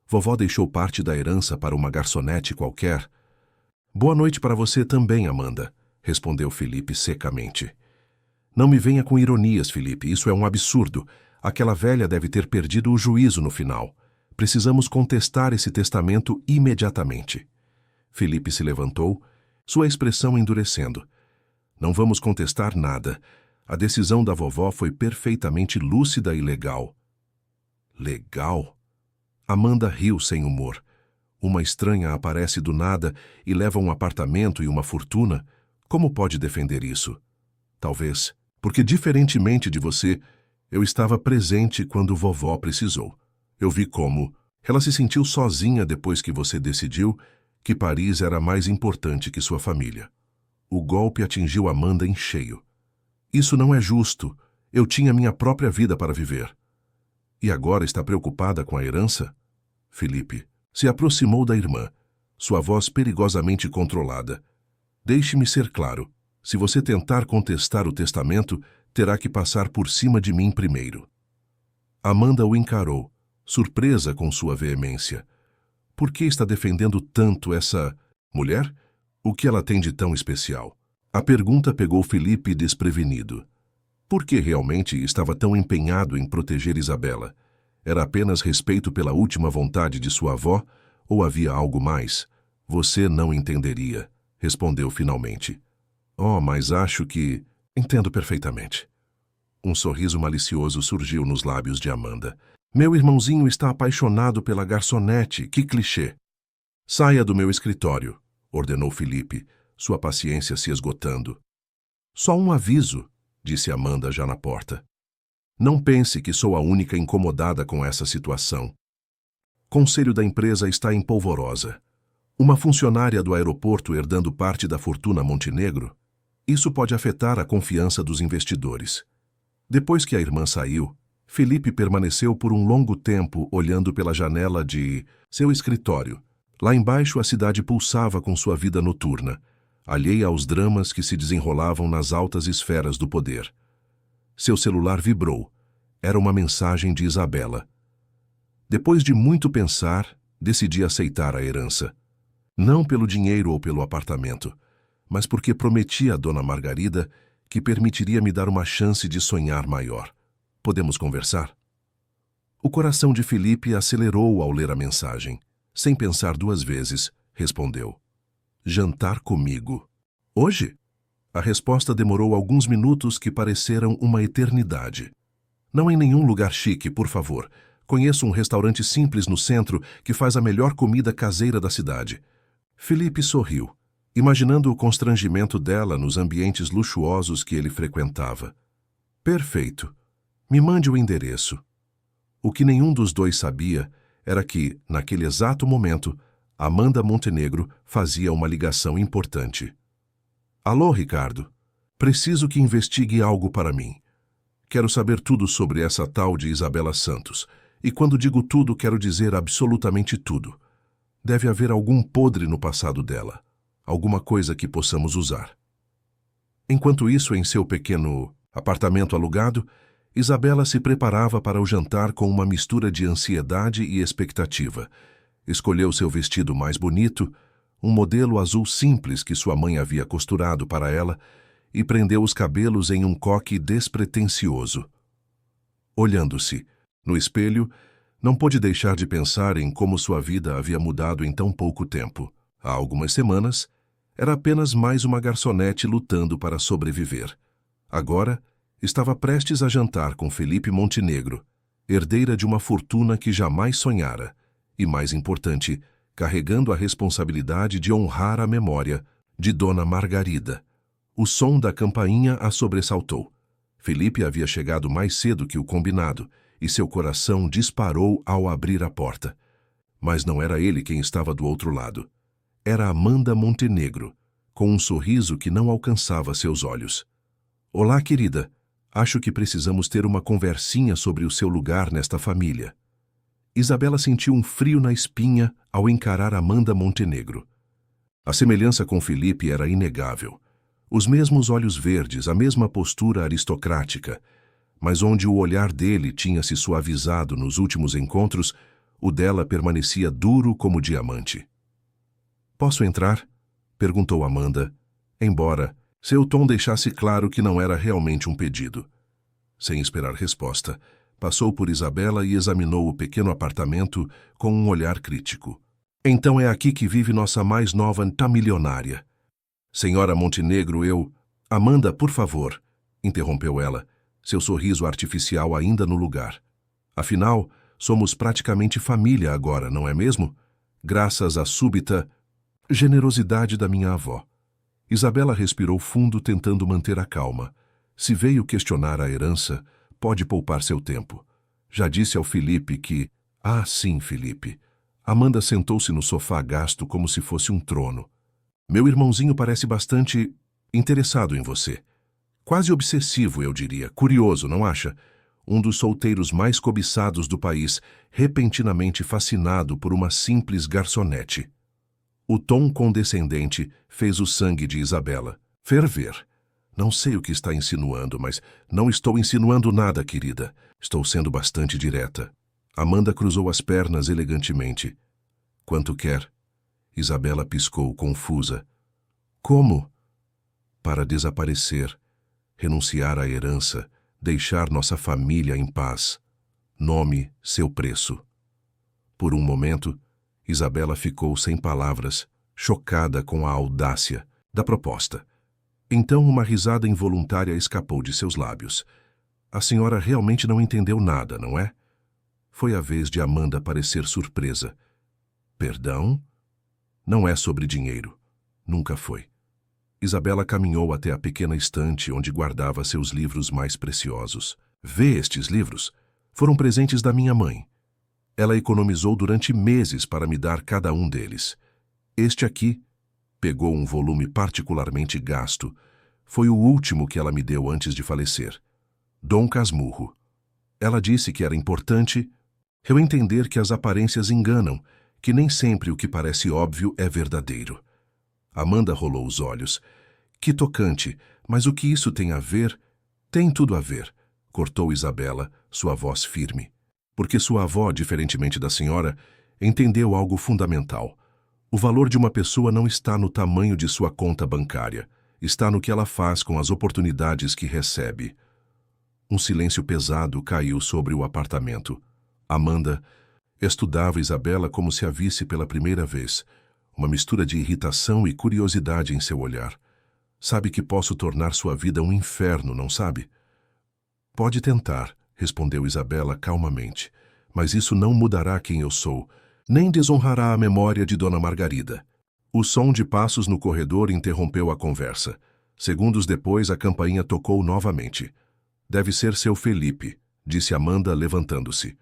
A: Vovó deixou parte da herança para uma garçonete qualquer? Boa noite para você também, Amanda, respondeu Felipe secamente. Não me venha com ironias, Felipe, isso é um absurdo. Aquela velha deve ter perdido o juízo no final. Precisamos contestar esse testamento imediatamente. Felipe se levantou, sua expressão endurecendo. Não vamos contestar nada. A decisão da vovó foi perfeitamente lúcida e legal. Legal? Amanda riu sem humor. Uma estranha aparece do nada e leva um apartamento e uma fortuna. Como pode defender isso? Talvez, porque diferentemente de você, eu estava presente quando vovó precisou. Eu vi como ela se sentiu sozinha depois que você decidiu que Paris era mais importante que sua família. O golpe atingiu Amanda em cheio. Isso não é justo. Eu tinha minha própria vida para viver. E agora está preocupada com a herança? Felipe se aproximou da irmã, sua voz perigosamente controlada. Deixe-me ser claro. Se você tentar contestar o testamento, terá que passar por cima de mim primeiro. Amanda o encarou, surpresa com sua veemência. Por que está defendendo tanto essa mulher? O que ela tem de tão especial? A pergunta pegou Felipe desprevenido. Por que realmente estava tão empenhado em proteger Isabela? Era apenas respeito pela última vontade de sua avó ou havia algo mais? Você não entenderia, respondeu finalmente. Oh, mas acho que... Entendo perfeitamente. Um sorriso malicioso surgiu nos lábios de Amanda. Meu irmãozinho está apaixonado pela garçonete, que clichê. Saia do meu escritório, ordenou Felipe, sua paciência se esgotando. Só um aviso, disse Amanda já na porta. Não pense que sou a única incomodada com essa situação. Conselho da empresa está em polvorosa. Uma funcionária do aeroporto herdando parte da fortuna Montenegro? Isso pode afetar a confiança dos investidores. Depois que a irmã saiu, Felipe permaneceu por um longo tempo olhando pela janela de seu escritório. Lá embaixo a cidade pulsava com sua vida noturna, alheia aos dramas que se desenrolavam nas altas esferas do poder. Seu celular vibrou. Era uma mensagem de Isabela. Depois de muito pensar, decidi aceitar a herança. Não pelo dinheiro ou pelo apartamento, mas porque prometi a Dona Margarida que permitiria me dar uma chance de sonhar maior. Podemos conversar? O coração de Felipe acelerou ao ler a mensagem. Sem pensar duas vezes, respondeu. Jantar comigo. Hoje? A resposta demorou alguns minutos que pareceram uma eternidade. Não em nenhum lugar chique, por favor. Conheço um restaurante simples no centro que faz a melhor comida caseira da cidade. Felipe sorriu, imaginando o constrangimento dela nos ambientes luxuosos que ele frequentava. Perfeito. Me mande o endereço. O que nenhum dos dois sabia era que, naquele exato momento, Amanda Montenegro fazia uma ligação importante. Alô, Ricardo. Preciso que investigue algo para mim. Quero saber tudo sobre essa tal de Isabela Santos. E quando digo tudo, quero dizer absolutamente tudo. Deve haver algum podre no passado dela. Alguma coisa que possamos usar. Enquanto isso, em seu pequeno apartamento alugado, Isabela se preparava para o jantar com uma mistura de ansiedade e expectativa. Escolheu seu vestido mais bonito, um modelo azul simples que sua mãe havia costurado para ela, e prendeu os cabelos em um coque despretensioso. Olhando-se no espelho, não pôde deixar de pensar em como sua vida havia mudado em tão pouco tempo. Há algumas semanas, era apenas mais uma garçonete lutando para sobreviver. Agora, estava prestes a jantar com Felipe Montenegro, herdeira de uma fortuna que jamais sonhara, e, mais importante, carregando a responsabilidade de honrar a memória de Dona Margarida. O som da campainha a sobressaltou. Felipe havia chegado mais cedo que o combinado, e seu coração disparou ao abrir a porta. Mas não era ele quem estava do outro lado. Era Amanda Montenegro, com um sorriso que não alcançava seus olhos. Olá, querida. Acho que precisamos ter uma conversinha sobre o seu lugar nesta família. Isabela sentiu um frio na espinha ao encarar Amanda Montenegro. A semelhança com Felipe era inegável. Os mesmos olhos verdes, a mesma postura aristocrática, mas onde o olhar dele tinha se suavizado nos últimos encontros, o dela permanecia duro como diamante. Posso entrar? Perguntou Amanda, embora seu tom deixasse claro que não era realmente um pedido. Sem esperar resposta, passou por Isabela e examinou o pequeno apartamento com um olhar crítico. Então é aqui que vive nossa mais nova milionária. Senhora Montenegro, eu... Amanda, por favor, interrompeu ela, seu sorriso artificial ainda no lugar. Afinal, somos praticamente família agora, não é mesmo? Graças à súbita generosidade da minha avó. Isabela respirou fundo tentando manter a calma. Se veio questionar a herança, pode poupar seu tempo. Já disse ao Felipe que... Ah, sim, Felipe. Amanda sentou-se no sofá gasto como se fosse um trono. Meu irmãozinho parece bastante interessado em você. Quase obsessivo, eu diria. Curioso, não acha? Um dos solteiros mais cobiçados do país, repentinamente fascinado por uma simples garçonete. O tom condescendente fez o sangue de Isabela ferver. Não sei o que está insinuando, mas não estou insinuando nada, querida. Estou sendo bastante direta. Amanda cruzou as pernas elegantemente. Quanto quer? Isabela piscou, confusa. Como? Para desaparecer, renunciar à herança, deixar nossa família em paz. Nome, seu preço. Por um momento, Isabela ficou sem palavras, chocada com a audácia da proposta. Então uma risada involuntária escapou de seus lábios. A senhora realmente não entendeu nada, não é? Foi a vez de Amanda parecer surpresa. Perdão? Não é sobre dinheiro. Nunca foi. Isabela caminhou até a pequena estante onde guardava seus livros mais preciosos. Vê estes livros? Foram presentes da minha mãe. Ela economizou durante meses para me dar cada um deles. Este aqui, pegou um volume particularmente gasto, foi o último que ela me deu antes de falecer. Dom Casmurro. Ela disse que era importante eu entender que as aparências enganam, que nem sempre o que parece óbvio é verdadeiro. Amanda rolou os olhos. Que tocante, mas o que isso tem a ver? Tem tudo a ver, cortou Isabela, sua voz firme. Porque sua avó, diferentemente da senhora, entendeu algo fundamental. O valor de uma pessoa não está no tamanho de sua conta bancária, está no que ela faz com as oportunidades que recebe. Um silêncio pesado caiu sobre o apartamento. Amanda estudava Isabela como se a visse pela primeira vez, uma mistura de irritação e curiosidade em seu olhar. Sabe que posso tornar sua vida um inferno, não sabe? Pode tentar, respondeu Isabela calmamente, mas isso não mudará quem eu sou, nem desonrará a memória de Dona Margarida. O som de passos no corredor interrompeu a conversa. Segundos depois, a campainha tocou novamente. Deve ser seu Felipe, disse Amanda, levantando-se.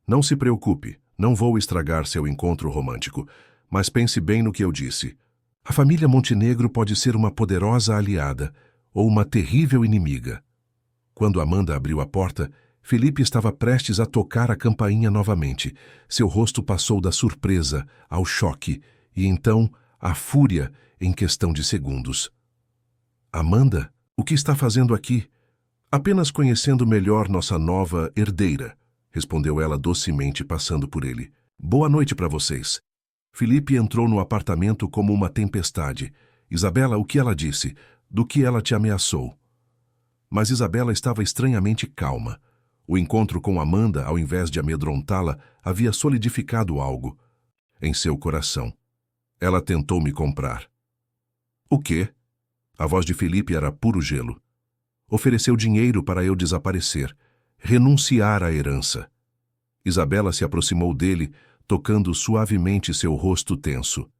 A: Não se preocupe, não vou estragar seu encontro romântico, mas pense bem no que eu disse. A família Montenegro pode ser uma poderosa aliada ou uma terrível inimiga. Quando Amanda abriu a porta, Felipe estava prestes a tocar a campainha novamente. Seu rosto passou da surpresa ao choque e então à fúria em questão de segundos. Amanda, o que está fazendo aqui? Apenas conhecendo melhor nossa nova herdeira, respondeu ela docemente, passando por ele. Boa noite para vocês. Felipe entrou no apartamento como uma tempestade. Isabela, o que ela disse? Do que ela te ameaçou? Mas Isabela estava estranhamente calma. O encontro com Amanda, ao invés de amedrontá-la, havia solidificado algo em seu coração. Ela tentou me comprar. O quê? A voz de Felipe era puro gelo. Ofereceu dinheiro para eu desaparecer, renunciar à herança. Isabela se aproximou dele, tocando suavemente seu rosto tenso.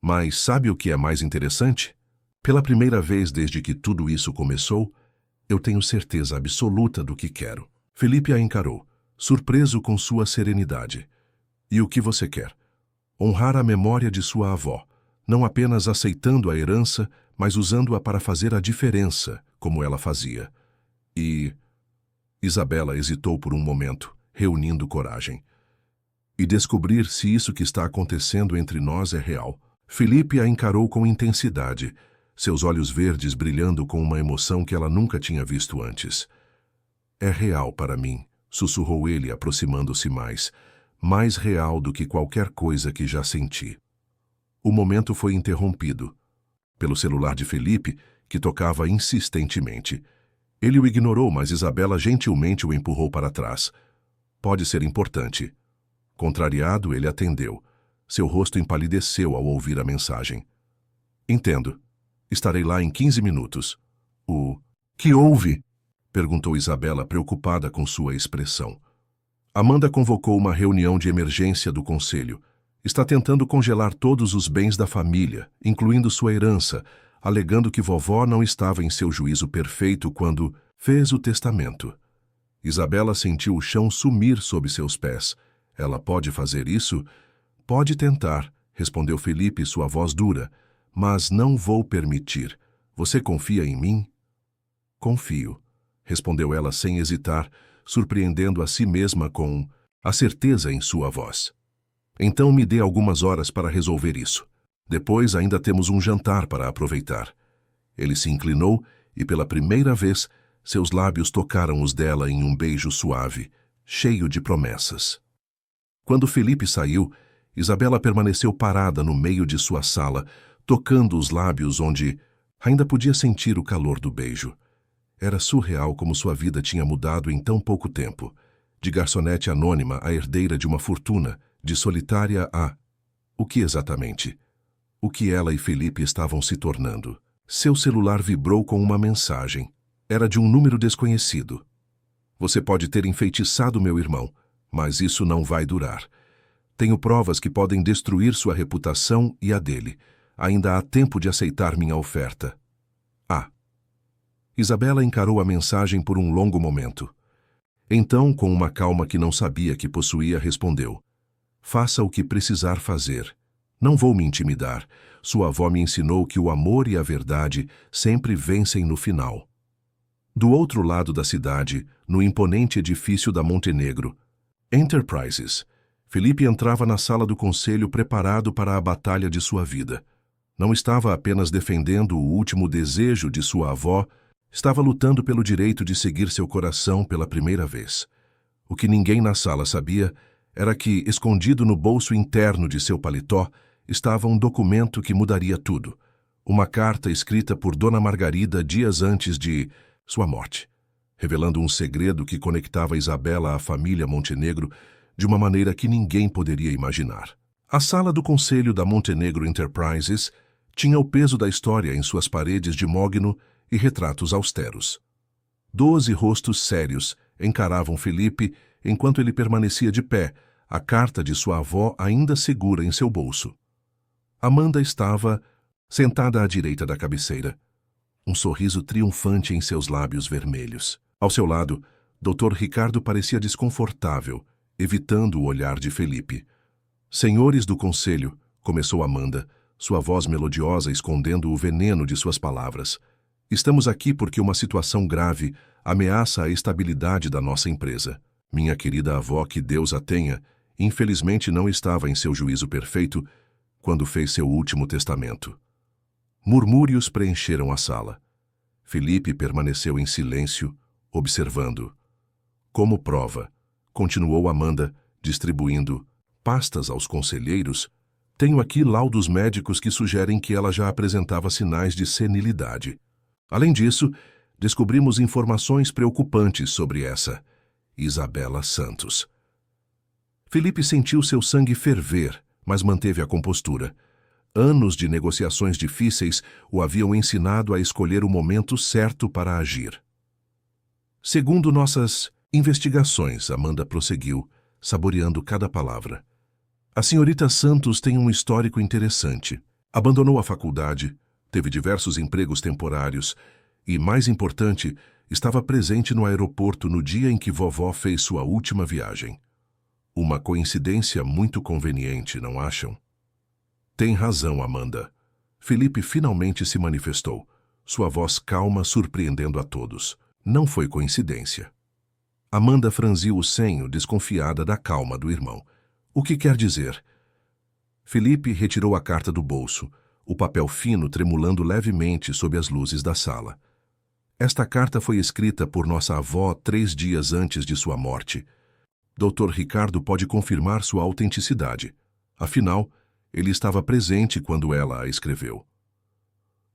A: Mas sabe o que é mais interessante? Pela primeira vez desde que tudo isso começou, eu tenho certeza absoluta do que quero. Felipe a encarou, surpreso com sua serenidade. E o que você quer? Honrar a memória de sua avó, não apenas aceitando a herança, mas usando-a para fazer a diferença, como ela fazia. E... Isabela hesitou por um momento, reunindo coragem. E descobrir se isso que está acontecendo entre nós é real. Felipe a encarou com intensidade, seus olhos verdes brilhando com uma emoção que ela nunca tinha visto antes. É real para mim, sussurrou ele, aproximando-se mais real do que qualquer coisa que já senti. O momento foi interrompido pelo celular de Felipe, que tocava insistentemente. Ele o ignorou, mas Isabela gentilmente o empurrou para trás. Pode ser importante. Contrariado, ele atendeu. Seu rosto empalideceu ao ouvir a mensagem. Entendo. Estarei lá em 15 minutos. O que houve? Perguntou Isabela, preocupada com sua expressão. Amanda convocou uma reunião de emergência do conselho. Está tentando congelar todos os bens da família, incluindo sua herança, alegando que vovó não estava em seu juízo perfeito quando fez o testamento. Isabela sentiu o chão sumir sob seus pés. Ela pode fazer isso? Pode tentar, respondeu Felipe, sua voz dura. Mas não vou permitir. Você confia em mim? Confio, respondeu ela sem hesitar, surpreendendo a si mesma com a certeza em sua voz. Então me dê algumas horas para resolver isso. Depois ainda temos um jantar para aproveitar. Ele se inclinou e, pela primeira vez, seus lábios tocaram os dela em um beijo suave, cheio de promessas. Quando Felipe saiu, Isabela permaneceu parada no meio de sua sala, tocando os lábios onde ainda podia sentir o calor do beijo. Era surreal como sua vida tinha mudado em tão pouco tempo. De garçonete anônima a herdeira de uma fortuna, de solitária a... O que exatamente? O que ela e Felipe estavam se tornando? Seu celular vibrou com uma mensagem. Era de um número desconhecido. Você pode ter enfeitiçado meu irmão, mas isso não vai durar. Tenho provas que podem destruir sua reputação e a dele. Ainda há tempo de aceitar minha oferta. Isabela encarou a mensagem por um longo momento. Então, com uma calma que não sabia que possuía, respondeu: Faça o que precisar fazer. Não vou me intimidar. Sua avó me ensinou que o amor e a verdade sempre vencem no final. Do outro lado da cidade, no imponente edifício da Montenegro, Enterprises, Felipe entrava na sala do conselho preparado para a batalha de sua vida. Não estava apenas defendendo o último desejo de sua avó, estava lutando pelo direito de seguir seu coração pela primeira vez. O que ninguém na sala sabia era que, escondido no bolso interno de seu paletó, estava um documento que mudaria tudo. Uma carta escrita por Dona Margarida dias antes de sua morte, revelando um segredo que conectava Isabela à família Montenegro de uma maneira que ninguém poderia imaginar. A sala do conselho da Montenegro Enterprises tinha o peso da história em suas paredes de mogno e retratos austeros. 12 rostos sérios encaravam Felipe enquanto ele permanecia de pé, a carta de sua avó ainda segura em seu bolso. Amanda estava sentada à direita da cabeceira, um sorriso triunfante em seus lábios vermelhos. Ao seu lado, Dr. Ricardo parecia desconfortável, evitando o olhar de Felipe. Senhores do conselho, começou Amanda, sua voz melodiosa escondendo o veneno de suas palavras. Estamos aqui porque uma situação grave ameaça a estabilidade da nossa empresa. Minha querida avó, que Deus a tenha, infelizmente não estava em seu juízo perfeito quando fez seu último testamento. Murmúrios preencheram a sala. Felipe permaneceu em silêncio, observando. Como prova, continuou Amanda, distribuindo pastas aos conselheiros, tenho aqui laudos médicos que sugerem que ela já apresentava sinais de senilidade. Além disso, descobrimos informações preocupantes sobre essa Isabela Santos. Felipe sentiu seu sangue ferver, mas manteve a compostura. Anos de negociações difíceis o haviam ensinado a escolher o momento certo para agir. Segundo nossas investigações, Amanda prosseguiu, saboreando cada palavra. A senhorita Santos tem um histórico interessante. Abandonou a faculdade, teve diversos empregos temporários e, mais importante, estava presente no aeroporto no dia em que vovó fez sua última viagem. Uma coincidência muito conveniente, não acham? Tem razão, Amanda. Felipe finalmente se manifestou, sua voz calma surpreendendo a todos. Não foi coincidência. Amanda franziu o senho, desconfiada da calma do irmão. O que quer dizer? Felipe retirou a carta do bolso, o papel fino tremulando levemente sob as luzes da sala. Esta carta foi escrita por nossa avó 3 dias antes de sua morte. Dr. Ricardo pode confirmar sua autenticidade. Afinal, ele estava presente quando ela a escreveu.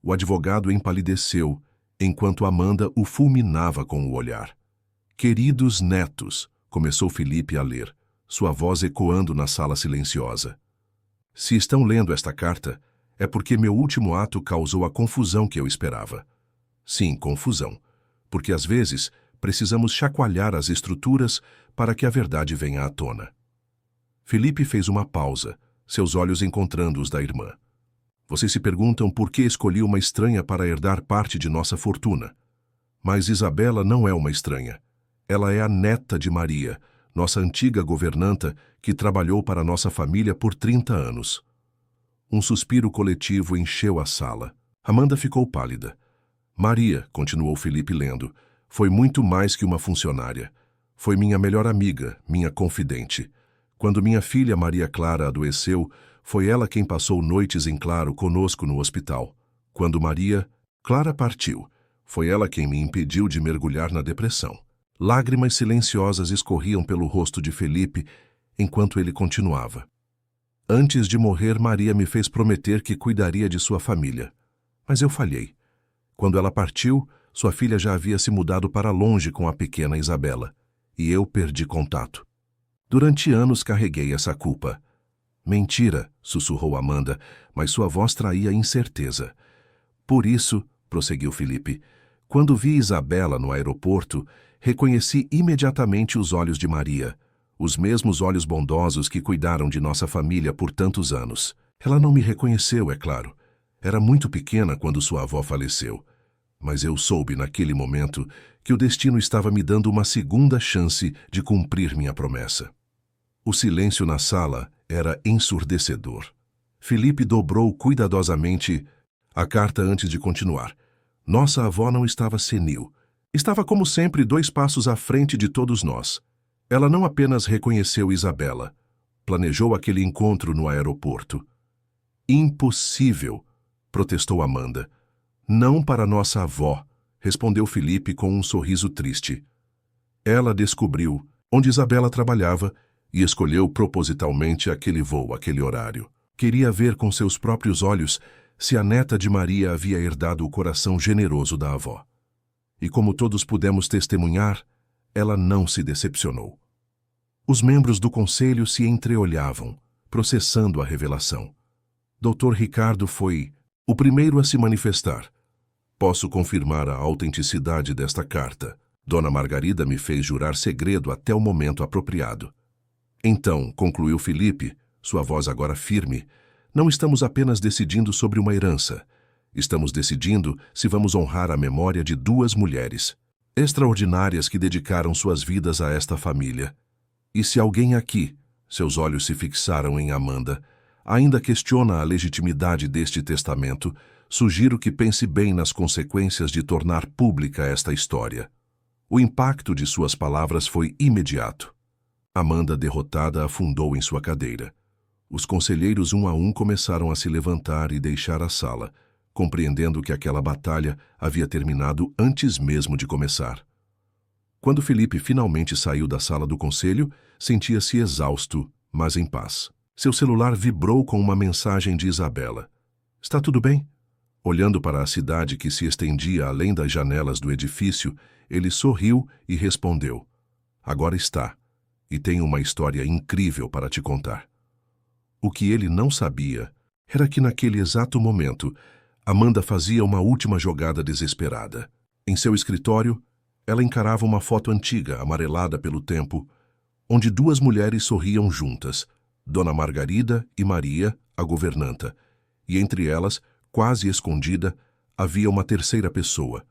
A: O advogado empalideceu, enquanto Amanda o fulminava com o olhar. Queridos netos, começou Felipe a ler, sua voz ecoando na sala silenciosa. Se estão lendo esta carta, é porque meu último ato causou a confusão que eu esperava. Sim, confusão, porque às vezes precisamos chacoalhar as estruturas para que a verdade venha à tona. Felipe fez uma pausa, seus olhos encontrando os da irmã. Vocês se perguntam por que escolhi uma estranha para herdar parte de nossa fortuna. Mas Isabela não é uma estranha. Ela é a neta de Maria, nossa antiga governanta que trabalhou para nossa família por 30 anos. Um suspiro coletivo encheu a sala. Amanda ficou pálida. Maria, continuou Felipe lendo, foi muito mais que uma funcionária. Foi minha melhor amiga, minha confidente. Quando minha filha Maria Clara adoeceu, foi ela quem passou noites em claro conosco no hospital. Quando Maria Clara partiu, foi ela quem me impediu de mergulhar na depressão. Lágrimas silenciosas escorriam pelo rosto de Felipe enquanto ele continuava. Antes de morrer, Maria me fez prometer que cuidaria de sua família. Mas eu falhei. Quando ela partiu, sua filha já havia se mudado para longe com a pequena Isabela, e eu perdi contato. Durante anos carreguei essa culpa. Mentira, sussurrou Amanda, mas sua voz traía incerteza. Por isso, prosseguiu Felipe, quando vi Isabela no aeroporto, reconheci imediatamente os olhos de Maria, os mesmos olhos bondosos que cuidaram de nossa família por tantos anos. Ela não me reconheceu, é claro. Era muito pequena quando sua avó faleceu. Mas eu soube naquele momento que o destino estava me dando uma segunda chance de cumprir minha promessa. O silêncio na sala era ensurdecedor. Felipe dobrou cuidadosamente a carta antes de continuar. Nossa avó não estava senil. Estava, como sempre, 2 passos à frente de todos nós. Ela não apenas reconheceu Isabela, planejou aquele encontro no aeroporto. Impossível, protestou Amanda. Não para nossa avó, respondeu Felipe com um sorriso triste. Ela descobriu onde Isabela trabalhava e escolheu propositalmente aquele voo, aquele horário. Queria ver com seus próprios olhos se a neta de Maria havia herdado o coração generoso da avó. E como todos pudemos testemunhar, ela não se decepcionou. Os membros do conselho se entreolhavam, processando a revelação. Dr. Ricardo foi o primeiro a se manifestar. Posso confirmar a autenticidade desta carta. Dona Margarida me fez jurar segredo até o momento apropriado. Então, concluiu Felipe, sua voz agora firme, não estamos apenas decidindo sobre uma herança. Estamos decidindo se vamos honrar a memória de 2 mulheres extraordinárias que dedicaram suas vidas a esta família. E se alguém aqui, seus olhos se fixaram em Amanda, ainda questiona a legitimidade deste testamento, sugiro que pense bem nas consequências de tornar pública esta história. O impacto de suas palavras foi imediato. Amanda, derrotada, afundou em sua cadeira. Os conselheiros, um a um, começaram a se levantar e deixar a sala, compreendendo que aquela batalha havia terminado antes mesmo de começar. Quando Felipe finalmente saiu da sala do conselho, sentia-se exausto, mas em paz. Seu celular vibrou com uma mensagem de Isabela. Está tudo bem? Olhando para a cidade que se estendia além das janelas do edifício, ele sorriu e respondeu: Agora está, e tenho uma história incrível para te contar. O que ele não sabia era que naquele exato momento, Amanda fazia uma última jogada desesperada. Em seu escritório, ela encarava uma foto antiga, amarelada pelo tempo, onde 2 mulheres sorriam juntas, Dona Margarida e Maria, a governanta, e entre elas, quase escondida, havia uma terceira pessoa,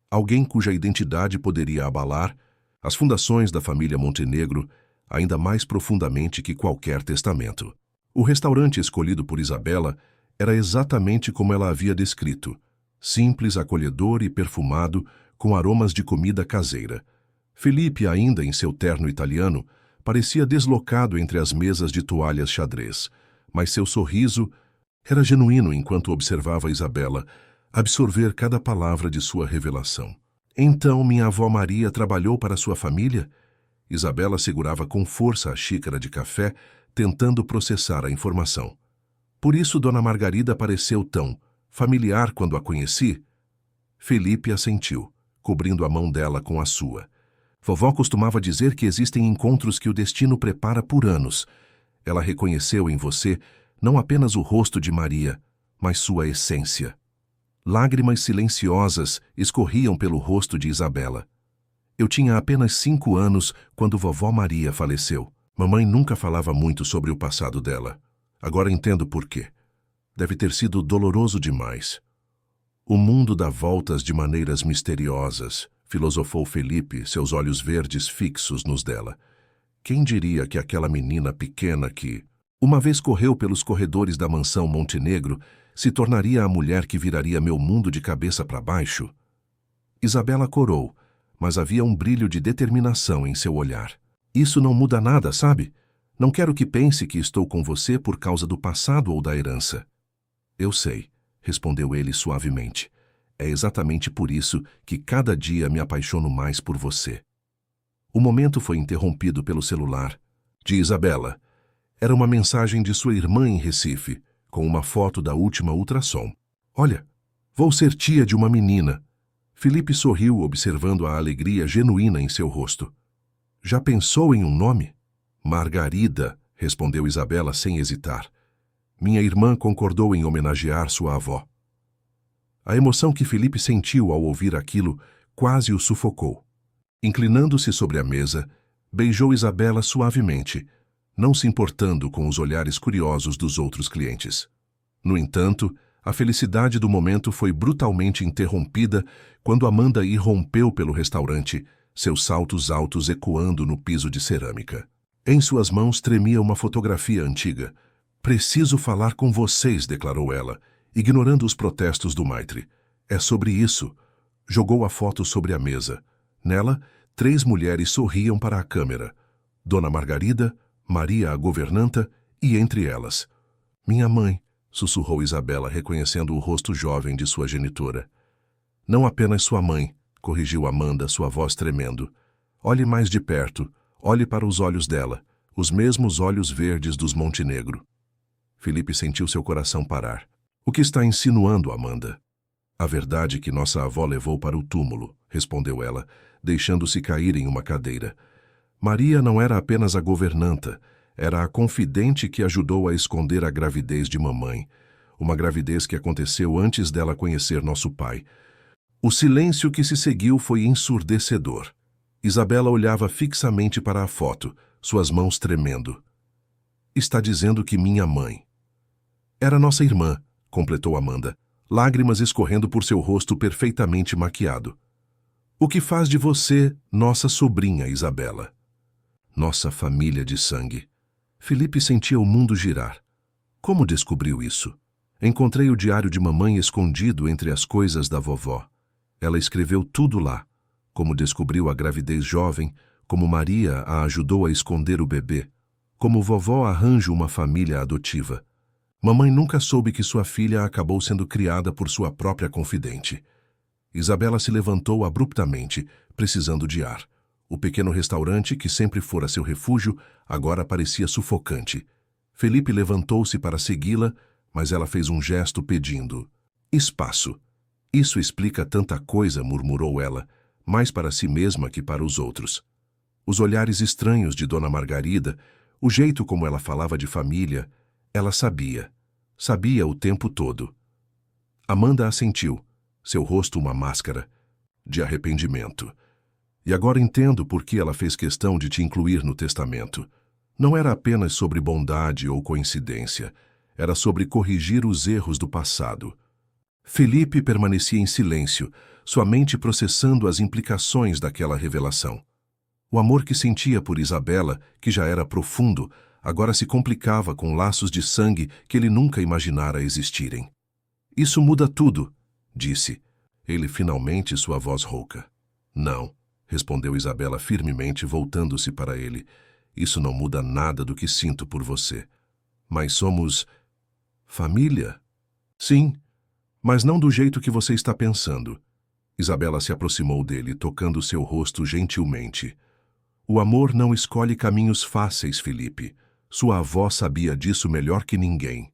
A: alguém cuja identidade poderia abalar as fundações da família Montenegro ainda mais profundamente que qualquer testamento. O restaurante escolhido por Isabela era exatamente como ela havia descrito, simples, acolhedor e perfumado, com aromas de comida caseira. Felipe, ainda em seu terno italiano, parecia deslocado entre as mesas de toalhas xadrez, mas seu sorriso era genuíno enquanto observava Isabela absorver cada palavra de sua revelação. Então minha avó Maria trabalhou para sua família? Isabela segurava com força a xícara de café, tentando processar a informação. Por isso Dona Margarida pareceu tão familiar quando a conheci? Felipe assentiu, cobrindo a mão dela com a sua. Vovó costumava dizer que existem encontros que o destino prepara por anos. Ela reconheceu em você não apenas o rosto de Maria, mas sua essência. Lágrimas silenciosas escorriam pelo rosto de Isabela. Eu tinha apenas 5 anos quando vovó Maria faleceu. Mamãe nunca falava muito sobre o passado dela. Agora entendo por quê. Deve ter sido doloroso demais. O mundo dá voltas de maneiras misteriosas, filosofou Felipe, seus olhos verdes fixos nos dela. Quem diria que aquela menina pequena que uma vez correu pelos corredores da mansão Montenegro se tornaria a mulher que viraria meu mundo de cabeça para baixo? Isabela corou, mas havia um brilho de determinação em seu olhar. Isso não muda nada, sabe? Não quero que pense que estou com você por causa do passado ou da herança. Eu sei, respondeu ele suavemente. É exatamente por isso que cada dia me apaixono mais por você. O momento foi interrompido pelo celular de Isabela. Era uma mensagem de sua irmã em Recife, com uma foto da última ultrassom. Olha, vou ser tia de uma menina. Felipe sorriu, observando a alegria genuína em seu rosto. Já pensou em um nome? Margarida, respondeu Isabela sem hesitar. Minha irmã concordou em homenagear sua avó. A emoção que Felipe sentiu ao ouvir aquilo quase o sufocou. Inclinando-se sobre a mesa, beijou Isabela suavemente, não se importando com os olhares curiosos dos outros clientes. No entanto, a felicidade do momento foi brutalmente interrompida quando Amanda irrompeu pelo restaurante, seus saltos altos ecoando no piso de cerâmica. Em suas mãos tremia uma fotografia antiga. Preciso falar com vocês, declarou ela, ignorando os protestos do maitre. É sobre isso. Jogou a foto sobre a mesa. Nela, 3 mulheres sorriam para a câmera. Dona Margarida, Maria a governanta e entre elas. Minha mãe, sussurrou Isabela, reconhecendo o rosto jovem de sua genitora. Não apenas sua mãe, corrigiu Amanda, sua voz tremendo. Olhe mais de perto, olhe para os olhos dela, os mesmos olhos verdes dos Montenegro. Felipe sentiu seu coração parar. O que está insinuando, Amanda? A verdade que nossa avó levou para o túmulo, respondeu ela, deixando-se cair em uma cadeira. Maria não era apenas a governanta, era a confidente que ajudou a esconder a gravidez de mamãe, uma gravidez que aconteceu antes dela conhecer nosso pai. O silêncio que se seguiu foi ensurdecedor. Isabela olhava fixamente para a foto, suas mãos tremendo. Está dizendo que minha mãe. Era nossa irmã, completou Amanda, lágrimas escorrendo por seu rosto perfeitamente maquiado. O que faz de você nossa sobrinha, Isabela? Nossa família de sangue. Felipe sentia o mundo girar. Como descobriu isso? Encontrei o diário de mamãe escondido entre as coisas da vovó. Ela escreveu tudo lá. Como descobriu a gravidez jovem, como Maria a ajudou a esconder o bebê, como vovó arranja uma família adotiva. Mamãe nunca soube que sua filha acabou sendo criada por sua própria confidente. Isabela se levantou abruptamente, precisando de ar. O pequeno restaurante, que sempre fora seu refúgio, agora parecia sufocante. Felipe levantou-se para segui-la, mas ela fez um gesto pedindo. Espaço. Isso explica tanta coisa, murmurou ela, mais para si mesma que para os outros. Os olhares estranhos de Dona Margarida, o jeito como ela falava de família, ela sabia. Sabia o tempo todo. Amanda assentiu, seu rosto uma máscara de arrependimento. E agora entendo por que ela fez questão de te incluir no testamento. Não era apenas sobre bondade ou coincidência, era sobre corrigir os erros do passado. Felipe permanecia em silêncio, sua mente processando as implicações daquela revelação. O amor que sentia por Isabela, que já era profundo, agora se complicava com laços de sangue que ele nunca imaginara existirem. Isso muda tudo, disse. Ele finalmente, sua voz rouca. Não, respondeu Isabela firmemente, voltando-se para ele. Isso não muda nada do que sinto por você. Mas somos... família? Sim, mas não do jeito que você está pensando. Isabela se aproximou dele, tocando seu rosto gentilmente. O amor não escolhe caminhos fáceis, Felipe. Sua avó sabia disso melhor que ninguém.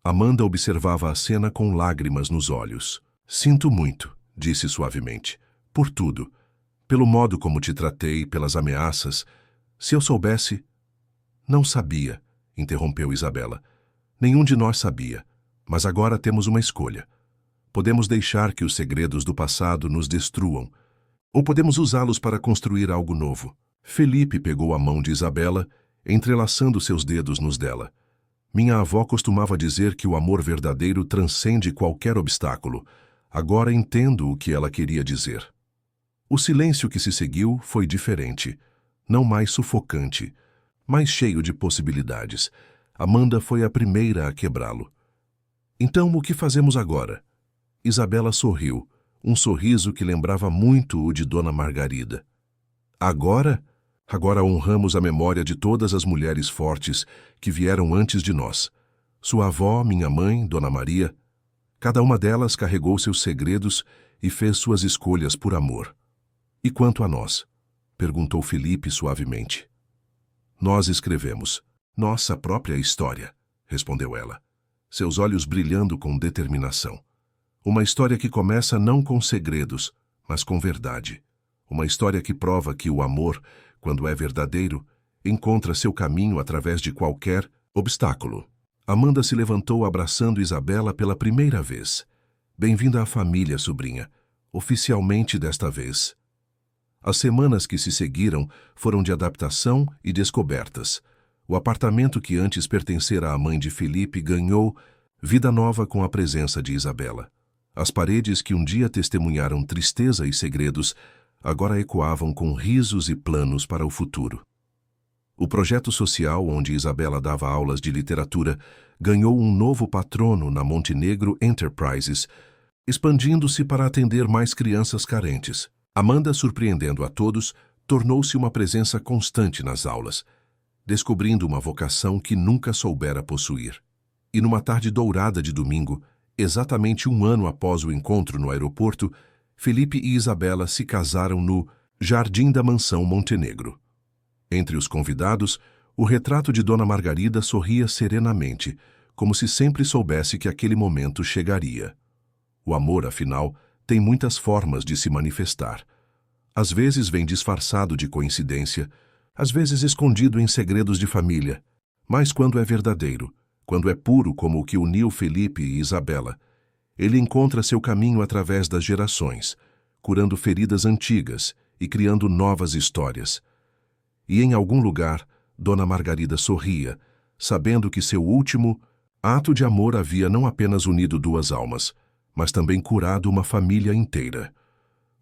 A: Amanda observava a cena com lágrimas nos olhos. Sinto muito, disse suavemente, por tudo. Pelo modo como te tratei, pelas ameaças. Se eu soubesse... Não sabia, interrompeu Isabela. Nenhum de nós sabia, mas agora temos uma escolha. Podemos deixar que os segredos do passado nos destruam, ou podemos usá-los para construir algo novo. Felipe pegou a mão de Isabela, entrelaçando seus dedos nos dela. Minha avó costumava dizer que o amor verdadeiro transcende qualquer obstáculo. Agora entendo o que ela queria dizer. O silêncio que se seguiu foi diferente, não mais sufocante, mas cheio de possibilidades. Amanda foi a primeira a quebrá-lo. Então, o que fazemos agora? Isabela sorriu, um sorriso que lembrava muito o de Dona Margarida. Agora? Agora honramos a memória de todas as mulheres fortes que vieram antes de nós. Sua avó, minha mãe, Dona Maria. Cada uma delas carregou seus segredos e fez suas escolhas por amor. E quanto a nós? Perguntou Felipe suavemente. Nós escrevemos. Nossa própria história, respondeu ela, seus olhos brilhando com determinação. Uma história que começa não com segredos, mas com verdade. Uma história que prova que o amor, quando é verdadeiro, encontra seu caminho através de qualquer obstáculo. Amanda se levantou abraçando Isabela pela primeira vez. Bem-vinda à família, sobrinha. Oficialmente desta vez. As semanas que se seguiram foram de adaptação e descobertas. O apartamento que antes pertencera à mãe de Felipe ganhou vida nova com a presença de Isabela. As paredes que um dia testemunharam tristeza e segredos agora ecoavam com risos e planos para o futuro. O projeto social, onde Isabela dava aulas de literatura, ganhou um novo patrono na Montenegro Enterprises, expandindo-se para atender mais crianças carentes. Amanda, surpreendendo a todos, tornou-se uma presença constante nas aulas, descobrindo uma vocação que nunca soubera possuir. E numa tarde dourada de domingo, exatamente 1 ano após o encontro no aeroporto, Felipe e Isabela se casaram no Jardim da Mansão Montenegro. Entre os convidados, o retrato de Dona Margarida sorria serenamente, como se sempre soubesse que aquele momento chegaria. O amor, afinal, tem muitas formas de se manifestar. Às vezes vem disfarçado de coincidência, às vezes escondido em segredos de família, mas quando é verdadeiro, quando é puro como o que uniu Felipe e Isabela, ele encontra seu caminho através das gerações, curando feridas antigas e criando novas histórias. E em algum lugar, Dona Margarida sorria, sabendo que seu último ato de amor havia não apenas unido 2 almas, mas também curado uma família inteira.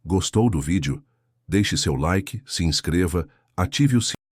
A: Gostou do vídeo? Deixe seu like, se inscreva, ative o sininho.